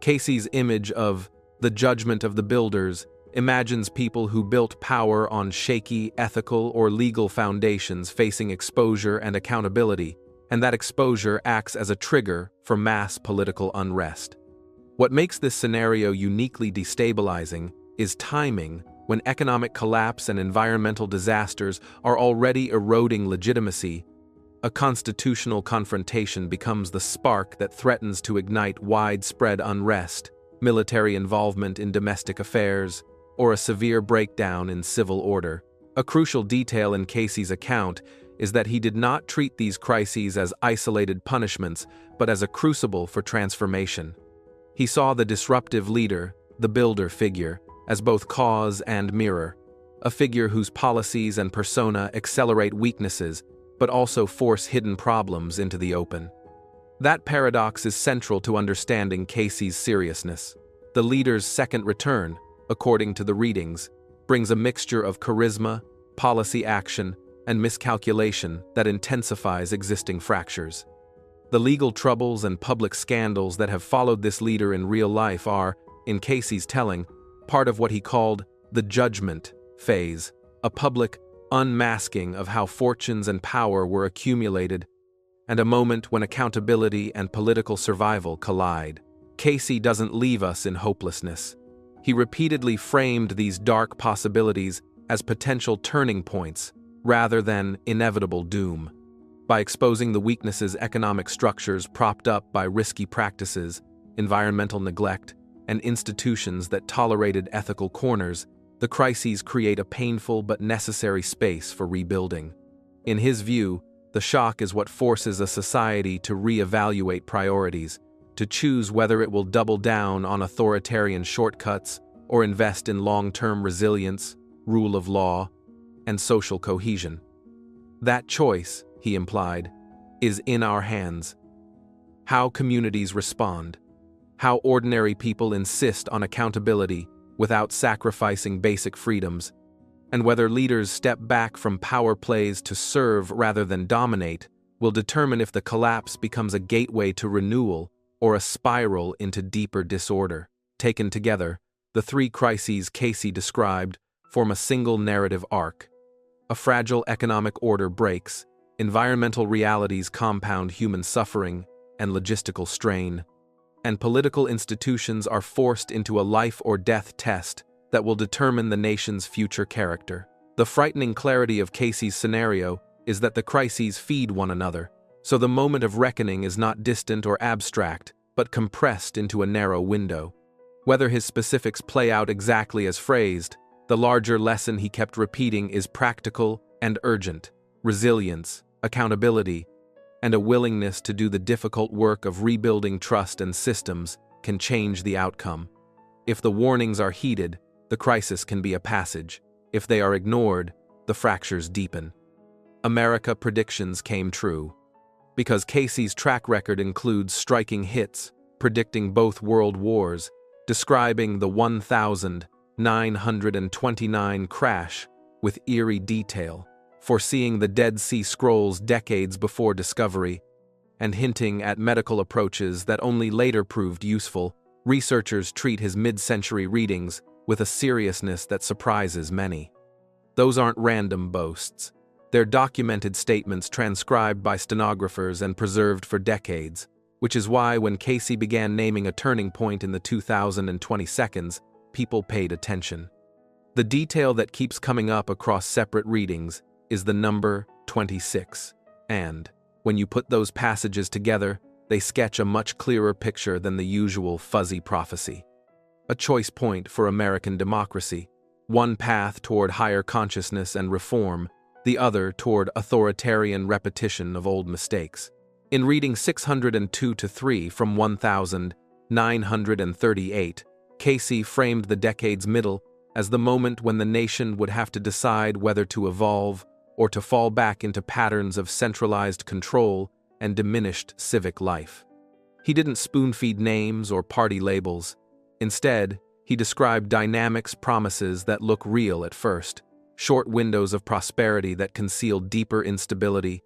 Cayce's image of the judgment of the builders imagines people who built power on shaky ethical or legal foundations facing exposure and accountability, and that exposure acts as a trigger for mass political unrest. What makes this scenario uniquely destabilizing is timing, when economic collapse and environmental disasters are already eroding legitimacy. A constitutional confrontation becomes the spark that threatens to ignite widespread unrest, military involvement in domestic affairs, or a severe breakdown in civil order. A crucial detail in Cayce's account is that he did not treat these crises as isolated punishments, but as a crucible for transformation. He saw the disruptive leader, the builder figure, as both cause and mirror, a figure whose policies and persona accelerate weaknesses but also force hidden problems into the open. That paradox is central to understanding Cayce's seriousness. The leader's second return, according to the readings, brings a mixture of charisma, policy action, and miscalculation that intensifies existing fractures. The legal troubles and public scandals that have followed this leader in real life are, in Cayce's telling, part of what he called the judgment phase, a public unmasking of how fortunes and power were accumulated, and a moment when accountability and political survival collide. Cayce doesn't leave us in hopelessness. He repeatedly framed these dark possibilities as potential turning points rather than inevitable doom. By exposing the weaknesses economic structures propped up by risky practices, environmental neglect, and institutions that tolerated ethical corners, the crises create a painful but necessary space for rebuilding. In his view, the shock is what forces a society to re-evaluate priorities, to choose whether it will double down on authoritarian shortcuts or invest in long-term resilience, rule of law, and social cohesion. That choice, he implied, is in our hands. How communities respond, how ordinary people insist on accountability without sacrificing basic freedoms, and whether leaders step back from power plays to serve rather than dominate, will determine if the collapse becomes a gateway to renewal or a spiral into deeper disorder. Taken together, the three crises Cayce described form a single narrative arc. A fragile economic order breaks, environmental realities compound human suffering and logistical strain, and political institutions are forced into a life-or-death test that will determine the nation's future character. The frightening clarity of Cayce's scenario is that the crises feed one another, so the moment of reckoning is not distant or abstract, but compressed into a narrow window. Whether his specifics play out exactly as phrased, the larger lesson he kept repeating is practical and urgent: resilience, accountability, and a willingness to do the difficult work of rebuilding trust and systems can change the outcome. If the warnings are heeded, the crisis can be a passage. If they are ignored, the fractures deepen. America predictions came true. Because Cayce's track record includes striking hits, predicting both world wars, describing the 1929 crash with eerie detail, foreseeing the Dead Sea Scrolls decades before discovery, and hinting at medical approaches that only later proved useful, researchers treat his mid-century readings with a seriousness that surprises many. Those aren't random boasts. They're documented statements transcribed by stenographers and preserved for decades, which is why when Cayce began naming a turning point in the 2020 seconds, people paid attention. The detail that keeps coming up across separate readings is the number 26, and, when you put those passages together, they sketch a much clearer picture than the usual fuzzy prophecy. A choice point for American democracy, one path toward higher consciousness and reform, the other toward authoritarian repetition of old mistakes. In reading 602-3 from 1938, Cayce framed the decade's middle as the moment when the nation would have to decide whether to evolve or to fall back into patterns of centralized control and diminished civic life. He didn't spoon-feed names or party labels. Instead, he described dynamics promises that look real at first, short windows of prosperity that conceal deeper instability,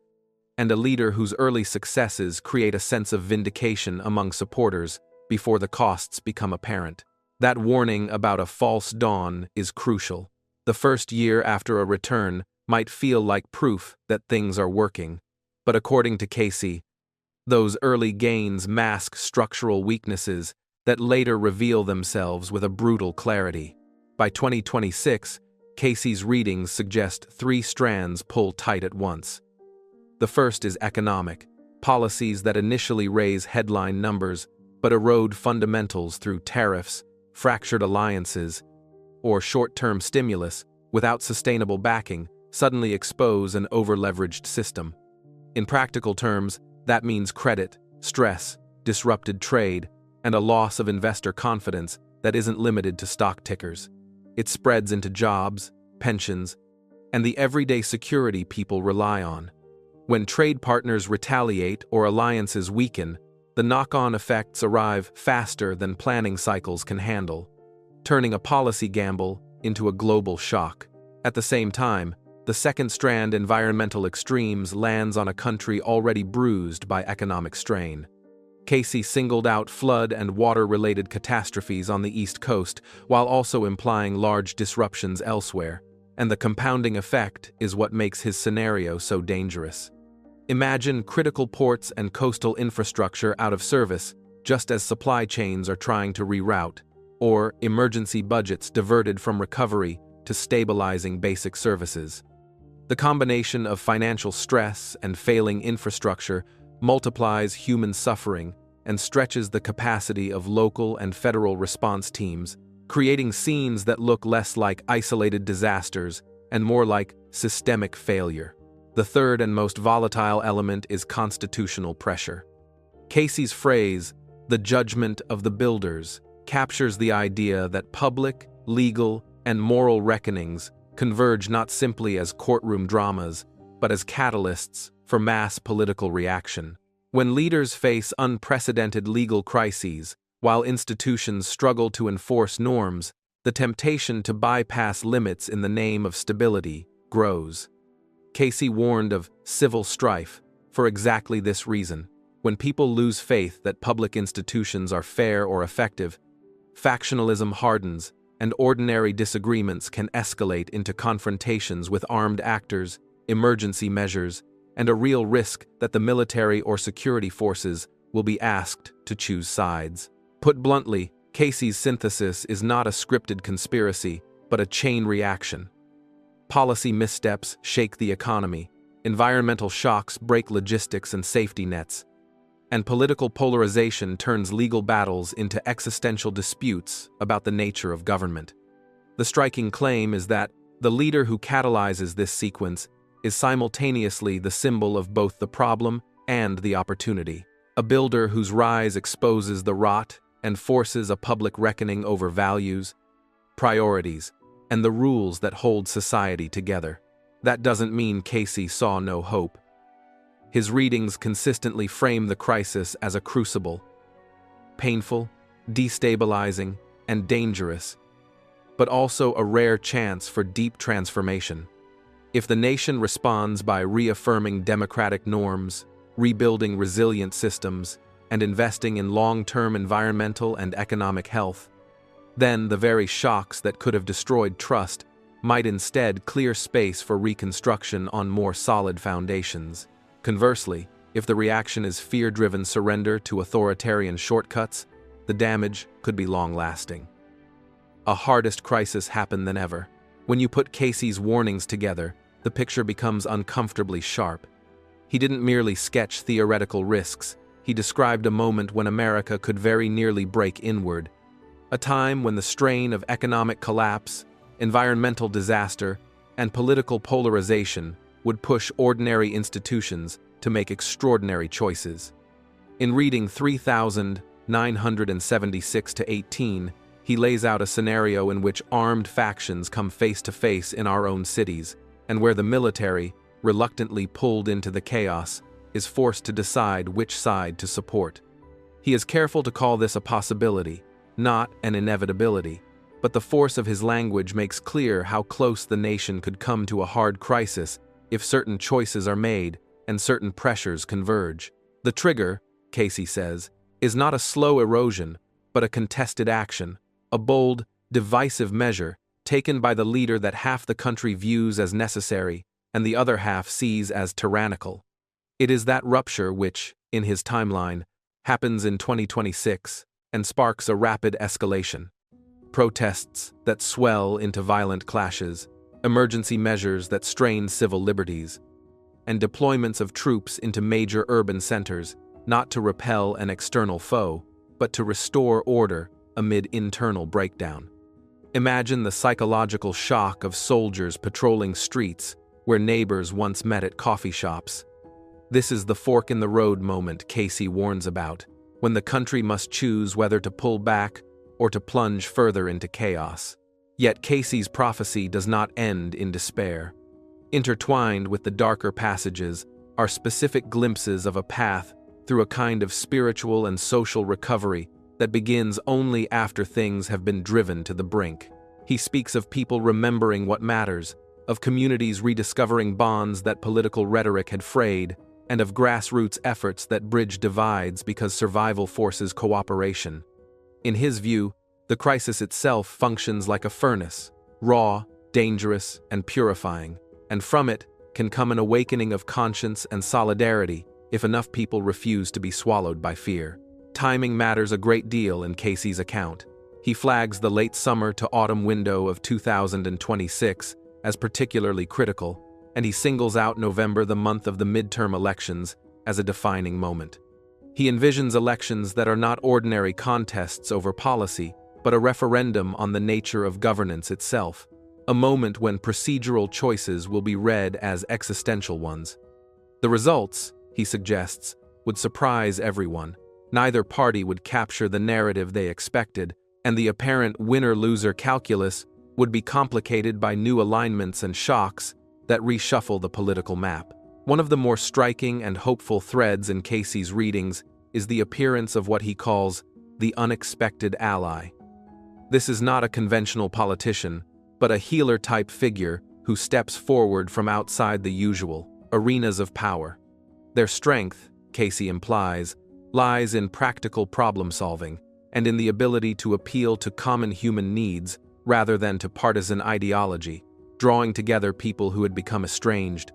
and a leader whose early successes create a sense of vindication among supporters before the costs become apparent. That warning about a false dawn is crucial. The first year after a return might feel like proof that things are working, but according to Cayce, those early gains mask structural weaknesses that later reveal themselves with a brutal clarity. By 2026, Cayce's readings suggest three strands pull tight at once. The first is economic, policies that initially raise headline numbers but erode fundamentals through tariffs, fractured alliances, or short-term stimulus without sustainable backing suddenly expose an over-leveraged system. In practical terms, that means credit, stress, disrupted trade, and a loss of investor confidence that isn't limited to stock tickers. It spreads into jobs, pensions, and the everyday security people rely on. When trade partners retaliate or alliances weaken, the knock-on effects arrive faster than planning cycles can handle, turning a policy gamble into a global shock. At the same time, the second strand, environmental extremes, lands on a country already bruised by economic strain. Cayce singled out flood and water-related catastrophes on the East Coast, while also implying large disruptions elsewhere, and the compounding effect is what makes his scenario so dangerous. Imagine critical ports and coastal infrastructure out of service, just as supply chains are trying to reroute, or emergency budgets diverted from recovery to stabilizing basic services. The combination of financial stress and failing infrastructure multiplies human suffering and stretches the capacity of local and federal response teams, creating scenes that look less like isolated disasters and more like systemic failure. The third and most volatile element is constitutional pressure. Cayce's phrase, "the judgment of the builders," captures the idea that public, legal, and moral reckonings converge not simply as courtroom dramas, but as catalysts for mass political reaction. When leaders face unprecedented legal crises, while institutions struggle to enforce norms, the temptation to bypass limits in the name of stability grows. Cayce warned of civil strife for exactly this reason. When people lose faith that public institutions are fair or effective, factionalism hardens, and ordinary disagreements can escalate into confrontations with armed actors, emergency measures, and a real risk that the military or security forces will be asked to choose sides. Put bluntly, Cayce's synthesis is not a scripted conspiracy, but a chain reaction. Policy missteps shake the economy, environmental shocks break logistics and safety nets, and political polarization turns legal battles into existential disputes about the nature of government. The striking claim is that the leader who catalyzes this sequence is simultaneously the symbol of both the problem and the opportunity. A builder whose rise exposes the rot and forces a public reckoning over values, priorities, and the rules that hold society together. That doesn't mean Cayce saw no hope. His readings consistently frame the crisis as a crucible, painful, destabilizing, and dangerous, but also a rare chance for deep transformation. If the nation responds by reaffirming democratic norms, rebuilding resilient systems, and investing in long-term environmental and economic health, then the very shocks that could have destroyed trust might instead clear space for reconstruction on more solid foundations. Conversely, if the reaction is fear-driven surrender to authoritarian shortcuts, the damage could be long-lasting. A hardest crisis happened than ever. When you put Cayce's warnings together, the picture becomes uncomfortably sharp. He didn't merely sketch theoretical risks, he described a moment when America could very nearly break inward, a time when the strain of economic collapse, environmental disaster, and political polarization would push ordinary institutions to make extraordinary choices. In reading 3,976-18, he lays out a scenario in which armed factions come face to face in our own cities, and where the military, reluctantly pulled into the chaos, is forced to decide which side to support. He is careful to call this a possibility, not an inevitability, but the force of his language makes clear how close the nation could come to a hard crisis if certain choices are made and certain pressures converge. The trigger, Cayce says, is not a slow erosion, but a contested action, a bold, divisive measure taken by the leader that half the country views as necessary and the other half sees as tyrannical. It is that rupture which, in his timeline, happens in 2026 and sparks a rapid escalation. Protests that swell into violent clashes, emergency measures that strain civil liberties, and deployments of troops into major urban centers, not to repel an external foe, but to restore order amid internal breakdown. Imagine the psychological shock of soldiers patrolling streets where neighbors once met at coffee shops. This is the fork in the road moment Cayce warns about. when the country must choose whether to pull back or to plunge further into chaos. Yet Cayce's prophecy does not end in despair. Intertwined with the darker passages are specific glimpses of a path through a kind of spiritual and social recovery that begins only after things have been driven to the brink. He speaks of people remembering what matters, of communities rediscovering bonds that political rhetoric had frayed, and of grassroots efforts that bridge divides because survival forces cooperation. In his view, the crisis itself functions like a furnace, raw, dangerous, and purifying, and from it can come an awakening of conscience and solidarity if enough people refuse to be swallowed by fear. Timing matters a great deal in Cayce's account. He flags the late summer to autumn window of 2026 as particularly critical, and he singles out November, the month of the midterm elections, as a defining moment. He envisions elections that are not ordinary contests over policy, but a referendum on the nature of governance itself, a moment when procedural choices will be read as existential ones. The results, he suggests, would surprise everyone. Neither party would capture the narrative they expected, and the apparent winner-loser calculus would be complicated by new alignments and shocks that reshuffle the political map. One of the more striking and hopeful threads in Cayce's readings is the appearance of what he calls the unexpected ally. This is not a conventional politician, but a healer-type figure who steps forward from outside the usual arenas of power. Their strength, Cayce implies, lies in practical problem-solving and in the ability to appeal to common human needs rather than to partisan ideology, drawing together people who had become estranged.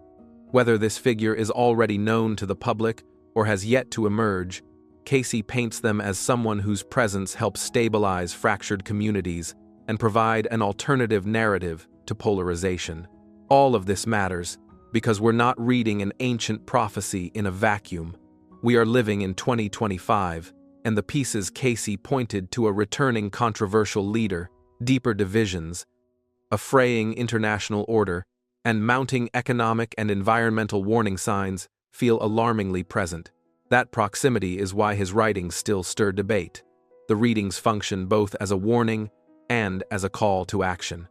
Whether this figure is already known to the public or has yet to emerge, Cayce paints them as someone whose presence helps stabilize fractured communities and provide an alternative narrative to polarization. All of this matters because we're not reading an ancient prophecy in a vacuum. We are living in 2025, and the pieces Cayce pointed to a returning controversial leader, deeper divisions, a fraying international order, and mounting economic and environmental warning signs feel alarmingly present. That proximity is why his writings still stir debate. The readings function both as a warning and as a call to action.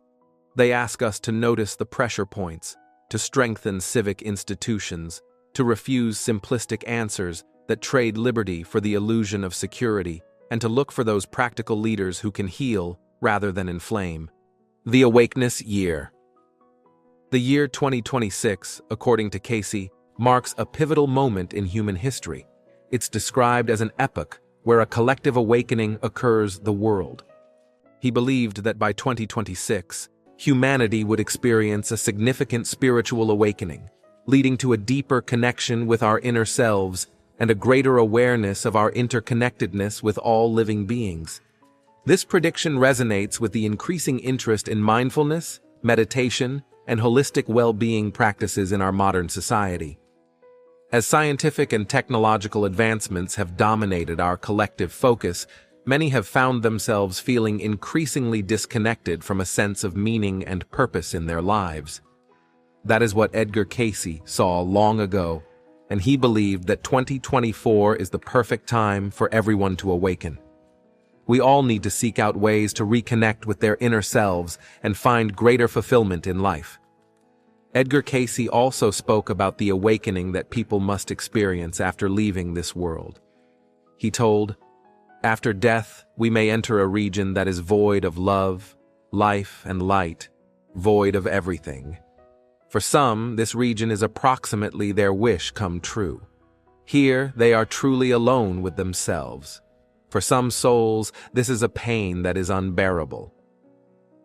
They ask us to notice the pressure points, to strengthen civic institutions, to refuse simplistic answers that trade liberty for the illusion of security, and to look for those practical leaders who can heal rather than inflame. The Awakeness Year. The year 2026, according to Cayce, marks a pivotal moment in human history. It's described as an epoch where a collective awakening occurs the world. He believed that by 2026, humanity would experience a significant spiritual awakening, leading to a deeper connection with our inner selves and a greater awareness of our interconnectedness with all living beings. This prediction resonates with the increasing interest in mindfulness, meditation, and holistic well-being practices in our modern society. As scientific and technological advancements have dominated our collective focus, many have found themselves feeling increasingly disconnected from a sense of meaning and purpose in their lives. That is what Edgar Cayce saw long ago, and he believed that 2024 is the perfect time for everyone to awaken. We all need to seek out ways to reconnect with their inner selves and find greater fulfillment in life. Edgar Cayce also spoke about the awakening that people must experience after leaving this world. He told, "After death, we may enter a region that is void of love, life, and light, void of everything. For some, this region is approximately their wish come true. Here, they are truly alone with themselves. For some souls, this is a pain that is unbearable.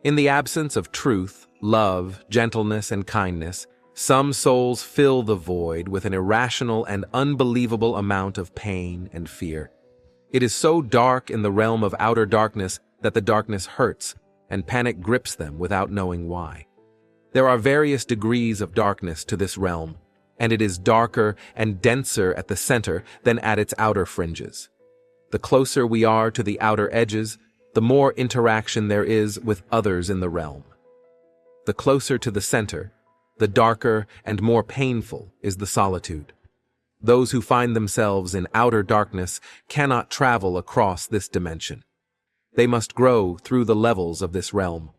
In the absence of truth, love, gentleness, and kindness, some souls fill the void with an irrational and unbelievable amount of pain and fear. It is so dark in the realm of outer darkness that the darkness hurts, and panic grips them without knowing why. There are various degrees of darkness to this realm, and it is darker and denser at the center than at its outer fringes. The closer we are to the outer edges, the more interaction there is with others in the realm. The closer to the center, the darker and more painful is the solitude. Those who find themselves in outer darkness cannot travel across this dimension. They must grow through the levels of this realm.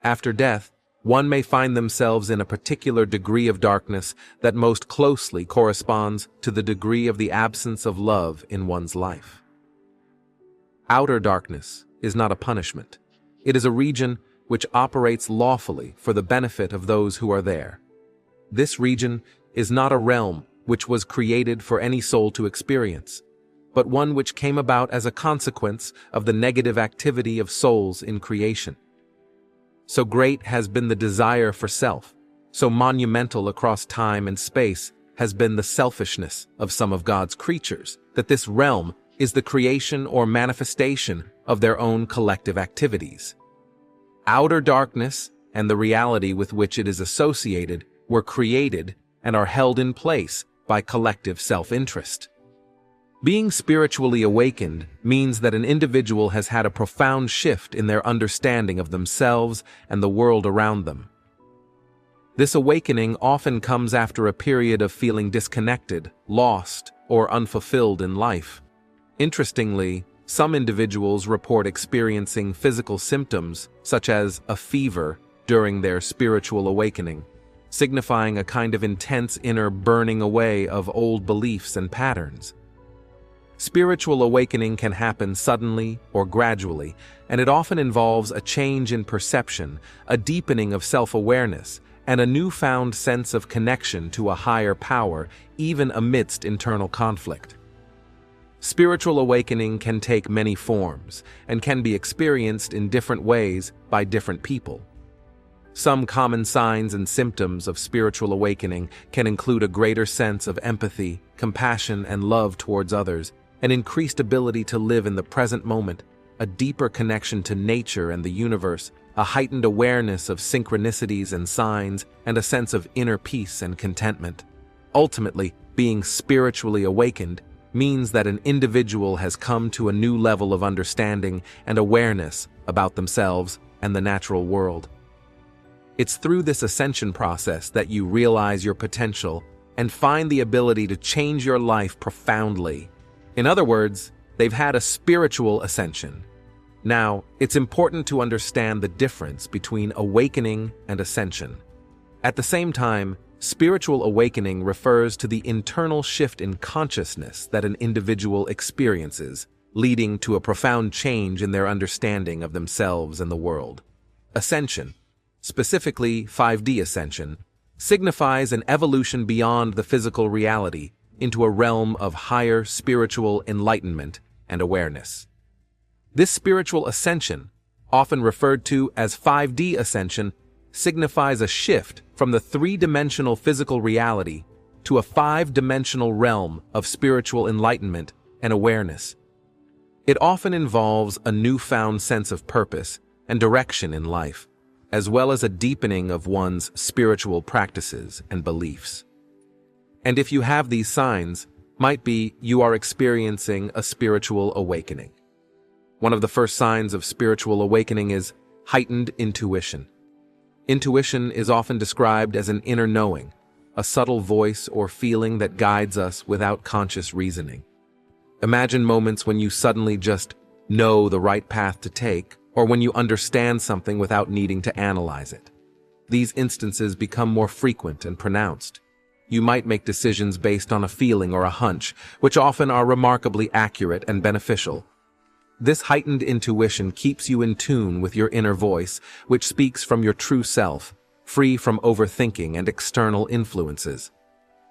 After death, one may find themselves in a particular degree of darkness that most closely corresponds to the degree of the absence of love in one's life. Outer darkness is not a punishment. It is a region which operates lawfully for the benefit of those who are there. This region is not a realm which was created for any soul to experience, but one which came about as a consequence of the negative activity of souls in creation. So great has been the desire for self, so monumental across time and space has been the selfishness of some of God's creatures, that this realm is the creation or manifestation of their own collective activities. Outer darkness and the reality with which it is associated were created and are held in place by collective self-interest. Being spiritually awakened means that an individual has had a profound shift in their understanding of themselves and the world around them. This awakening often comes after a period of feeling disconnected, lost, or unfulfilled in life. Interestingly, some individuals report experiencing physical symptoms, such as a fever, during their spiritual awakening, signifying a kind of intense inner burning away of old beliefs and patterns. Spiritual awakening can happen suddenly or gradually, and it often involves a change in perception, a deepening of self-awareness, and a newfound sense of connection to a higher power, even amidst internal conflict. Spiritual awakening can take many forms and can be experienced in different ways by different people. Some common signs and symptoms of spiritual awakening can include a greater sense of empathy, compassion, and love towards others, an increased ability to live in the present moment, a deeper connection to nature and the universe, a heightened awareness of synchronicities and signs, and a sense of inner peace and contentment. Ultimately, being spiritually awakened means that an individual has come to a new level of understanding and awareness about themselves and the natural world. It's through this ascension process that you realize your potential and find the ability to change your life profoundly. In other words, they've had a spiritual ascension. Now, it's important to understand the difference between awakening and ascension. At the same time, spiritual awakening refers to the internal shift in consciousness that an individual experiences, leading to a profound change in their understanding of themselves and the world. Ascension, specifically 5D ascension, signifies an evolution beyond the physical reality into a realm of higher spiritual enlightenment and awareness. This spiritual ascension, often referred to as 5D ascension, signifies a shift from the three-dimensional physical reality to a five-dimensional realm of spiritual enlightenment and awareness. It often involves a newfound sense of purpose and direction in life, as well as a deepening of one's spiritual practices and beliefs. And if you have these signs, might be you are experiencing a spiritual awakening. One of the first signs of spiritual awakening is heightened intuition. Intuition is often described as an inner knowing, a subtle voice or feeling that guides us without conscious reasoning. Imagine moments when you suddenly just know the right path to take, or when you understand something without needing to analyze it. These instances become more frequent and pronounced. You might make decisions based on a feeling or a hunch, which often are remarkably accurate and beneficial. This heightened intuition keeps you in tune with your inner voice, which speaks from your true self, free from overthinking and external influences.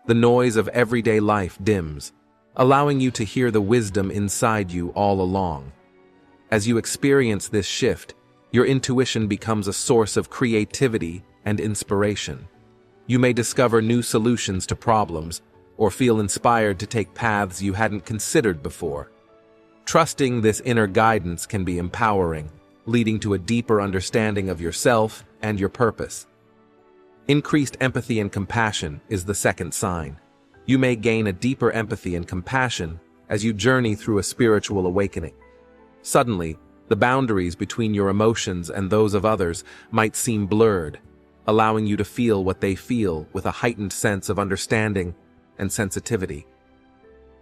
The noise of everyday life dims, allowing you to hear the wisdom inside you all along. As you experience this shift, your intuition becomes a source of creativity and inspiration. You may discover new solutions to problems or feel inspired to take paths you hadn't considered before. Trusting this inner guidance can be empowering, leading to a deeper understanding of yourself and your purpose. Increased empathy and compassion is the second sign. You may gain a deeper empathy and compassion as you journey through a spiritual awakening. Suddenly, the boundaries between your emotions and those of others might seem blurred, allowing you to feel what they feel with a heightened sense of understanding and sensitivity.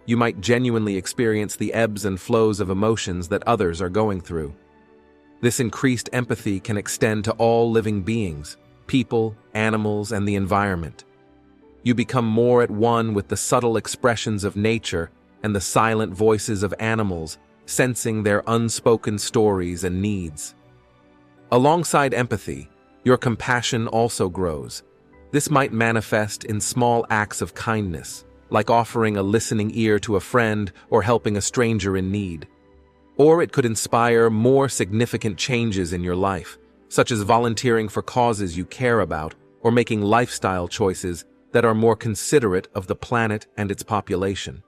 You might genuinely experience the ebbs and flows of emotions that others are going through. This increased empathy can extend to all living beings, people, animals, and the environment. You become more at one with the subtle expressions of nature and the silent voices of animals, sensing their unspoken stories and needs. Alongside empathy, your compassion also grows. This might manifest in small acts of kindness, like offering a listening ear to a friend or helping a stranger in need. Or it could inspire more significant changes in your life, such as volunteering for causes you care about or making lifestyle choices that are more considerate of the planet and its population.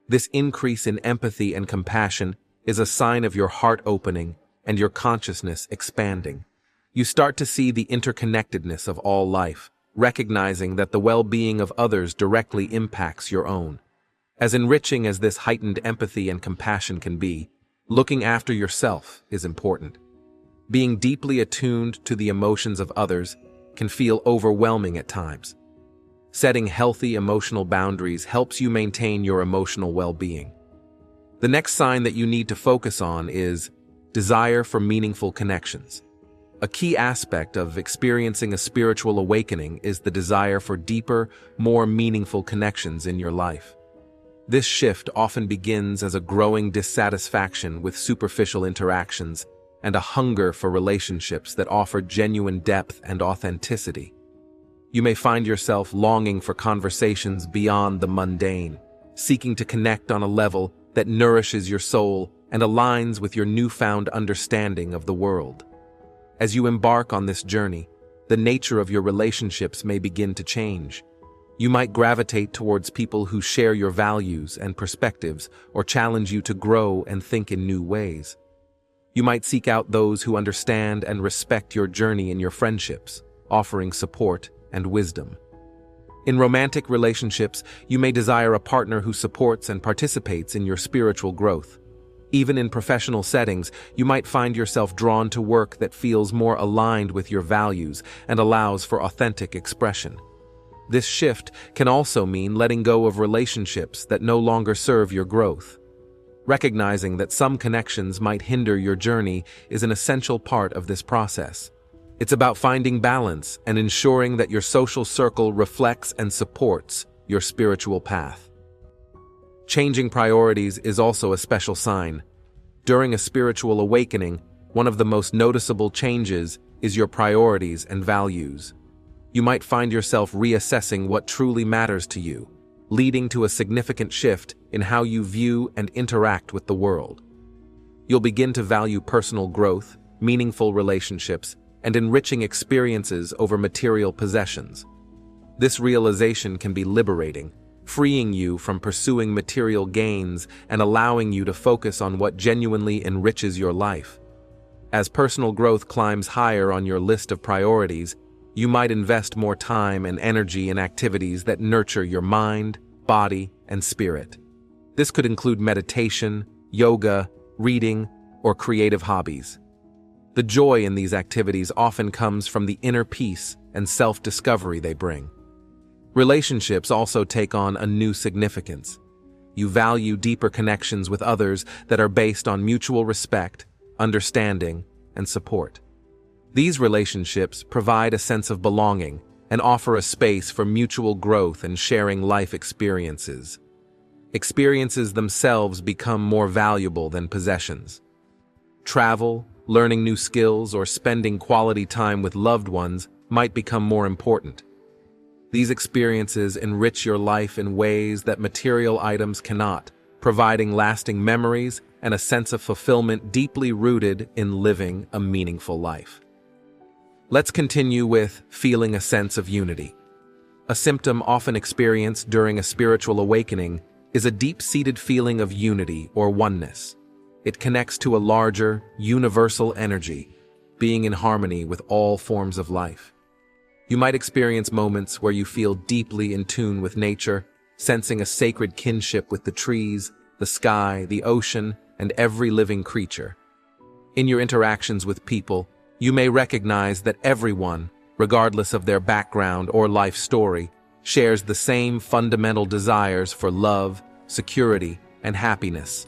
This increase in empathy and compassion is a sign of your heart opening and your consciousness expanding. You start to see the interconnectedness of all life, recognizing that the well-being of others directly impacts your own. As enriching as this heightened empathy and compassion can be, looking after yourself is important. Being deeply attuned to the emotions of others can feel overwhelming at times. Setting healthy emotional boundaries helps you maintain your emotional well-being. The next sign that you need to focus on is desire for meaningful connections. A key aspect of experiencing a spiritual awakening is the desire for deeper, more meaningful connections in your life. This shift often begins as a growing dissatisfaction with superficial interactions and a hunger for relationships that offer genuine depth and authenticity. You may find yourself longing for conversations beyond the mundane, seeking to connect on a level that nourishes your soul and aligns with your newfound understanding of the world. As you embark on this journey, the nature of your relationships may begin to change. You might gravitate towards people who share your values and perspectives or challenge you to grow and think in new ways. You might seek out those who understand and respect your journey in your friendships, offering support and wisdom. In romantic relationships, you may desire a partner who supports and participates in your spiritual growth. Even in professional settings, you might find yourself drawn to work that feels more aligned with your values and allows for authentic expression. This shift can also mean letting go of relationships that no longer serve your growth. Recognizing that some connections might hinder your journey is an essential part of this process. It's about finding balance and ensuring that your social circle reflects and supports your spiritual path. Changing priorities is also a special sign. During a spiritual awakening, one of the most noticeable changes is your priorities and values. You might find yourself reassessing what truly matters to you, leading to a significant shift in how you view and interact with the world. You'll begin to value personal growth, meaningful relationships, and enriching experiences over material possessions. This realization can be liberating, freeing you from pursuing material gains and allowing you to focus on what genuinely enriches your life. As personal growth climbs higher on your list of priorities, you might invest more time and energy in activities that nurture your mind, body, and spirit. This could include meditation, yoga, reading, or creative hobbies. The joy in these activities often comes from the inner peace and self-discovery they bring. Relationships also take on a new significance. You value deeper connections with others that are based on mutual respect, understanding, and support. These relationships provide a sense of belonging and offer a space for mutual growth and sharing life experiences. Experiences themselves become more valuable than possessions. Travel, learning new skills, or spending quality time with loved ones might become more important. These experiences enrich your life in ways that material items cannot, providing lasting memories and a sense of fulfillment deeply rooted in living a meaningful life. Let's continue with feeling a sense of unity. A symptom often experienced during a spiritual awakening is a deep-seated feeling of unity or oneness. It connects to a larger, universal energy, being in harmony with all forms of life. You might experience moments where you feel deeply in tune with nature, sensing a sacred kinship with the trees, the sky, the ocean, and every living creature. In your interactions with people, you may recognize that everyone, regardless of their background or life story, shares the same fundamental desires for love, security, and happiness.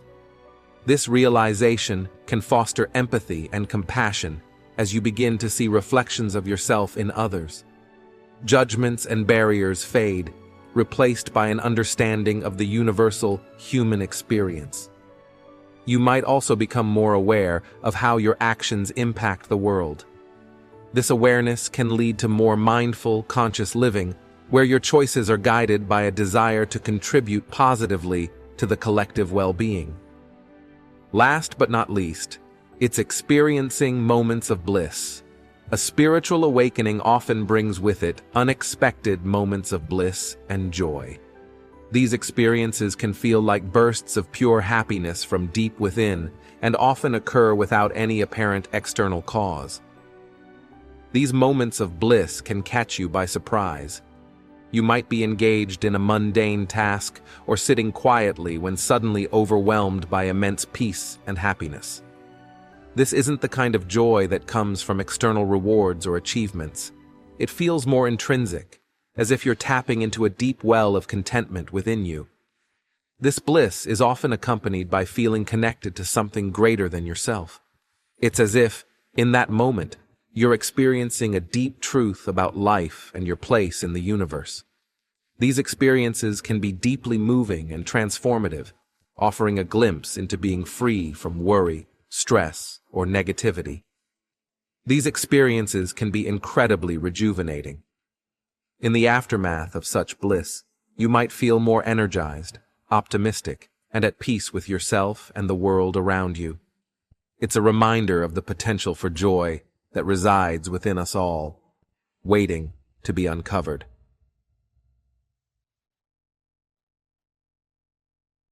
This realization can foster empathy and compassion as you begin to see reflections of yourself in others. Judgments and barriers fade, replaced by an understanding of the universal human experience. You might also become more aware of how your actions impact the world. This awareness can lead to more mindful, conscious living, where your choices are guided by a desire to contribute positively to the collective well-being. Last but not least, it's experiencing moments of bliss. A spiritual awakening often brings with it unexpected moments of bliss and joy. These experiences can feel like bursts of pure happiness from deep within and often occur without any apparent external cause. These moments of bliss can catch you by surprise. You might be engaged in a mundane task or sitting quietly when suddenly overwhelmed by immense peace and happiness. This isn't the kind of joy that comes from external rewards or achievements. It feels more intrinsic, as if you're tapping into a deep well of contentment within you. This bliss is often accompanied by feeling connected to something greater than yourself. It's as if, in that moment, you're experiencing a deep truth about life and your place in the universe. These experiences can be deeply moving and transformative, offering a glimpse into being free from worry, stress, or negativity. These experiences can be incredibly rejuvenating. In the aftermath of such bliss, you might feel more energized, optimistic, and at peace with yourself and the world around you. It's a reminder of the potential for joy that resides within us all, waiting to be uncovered.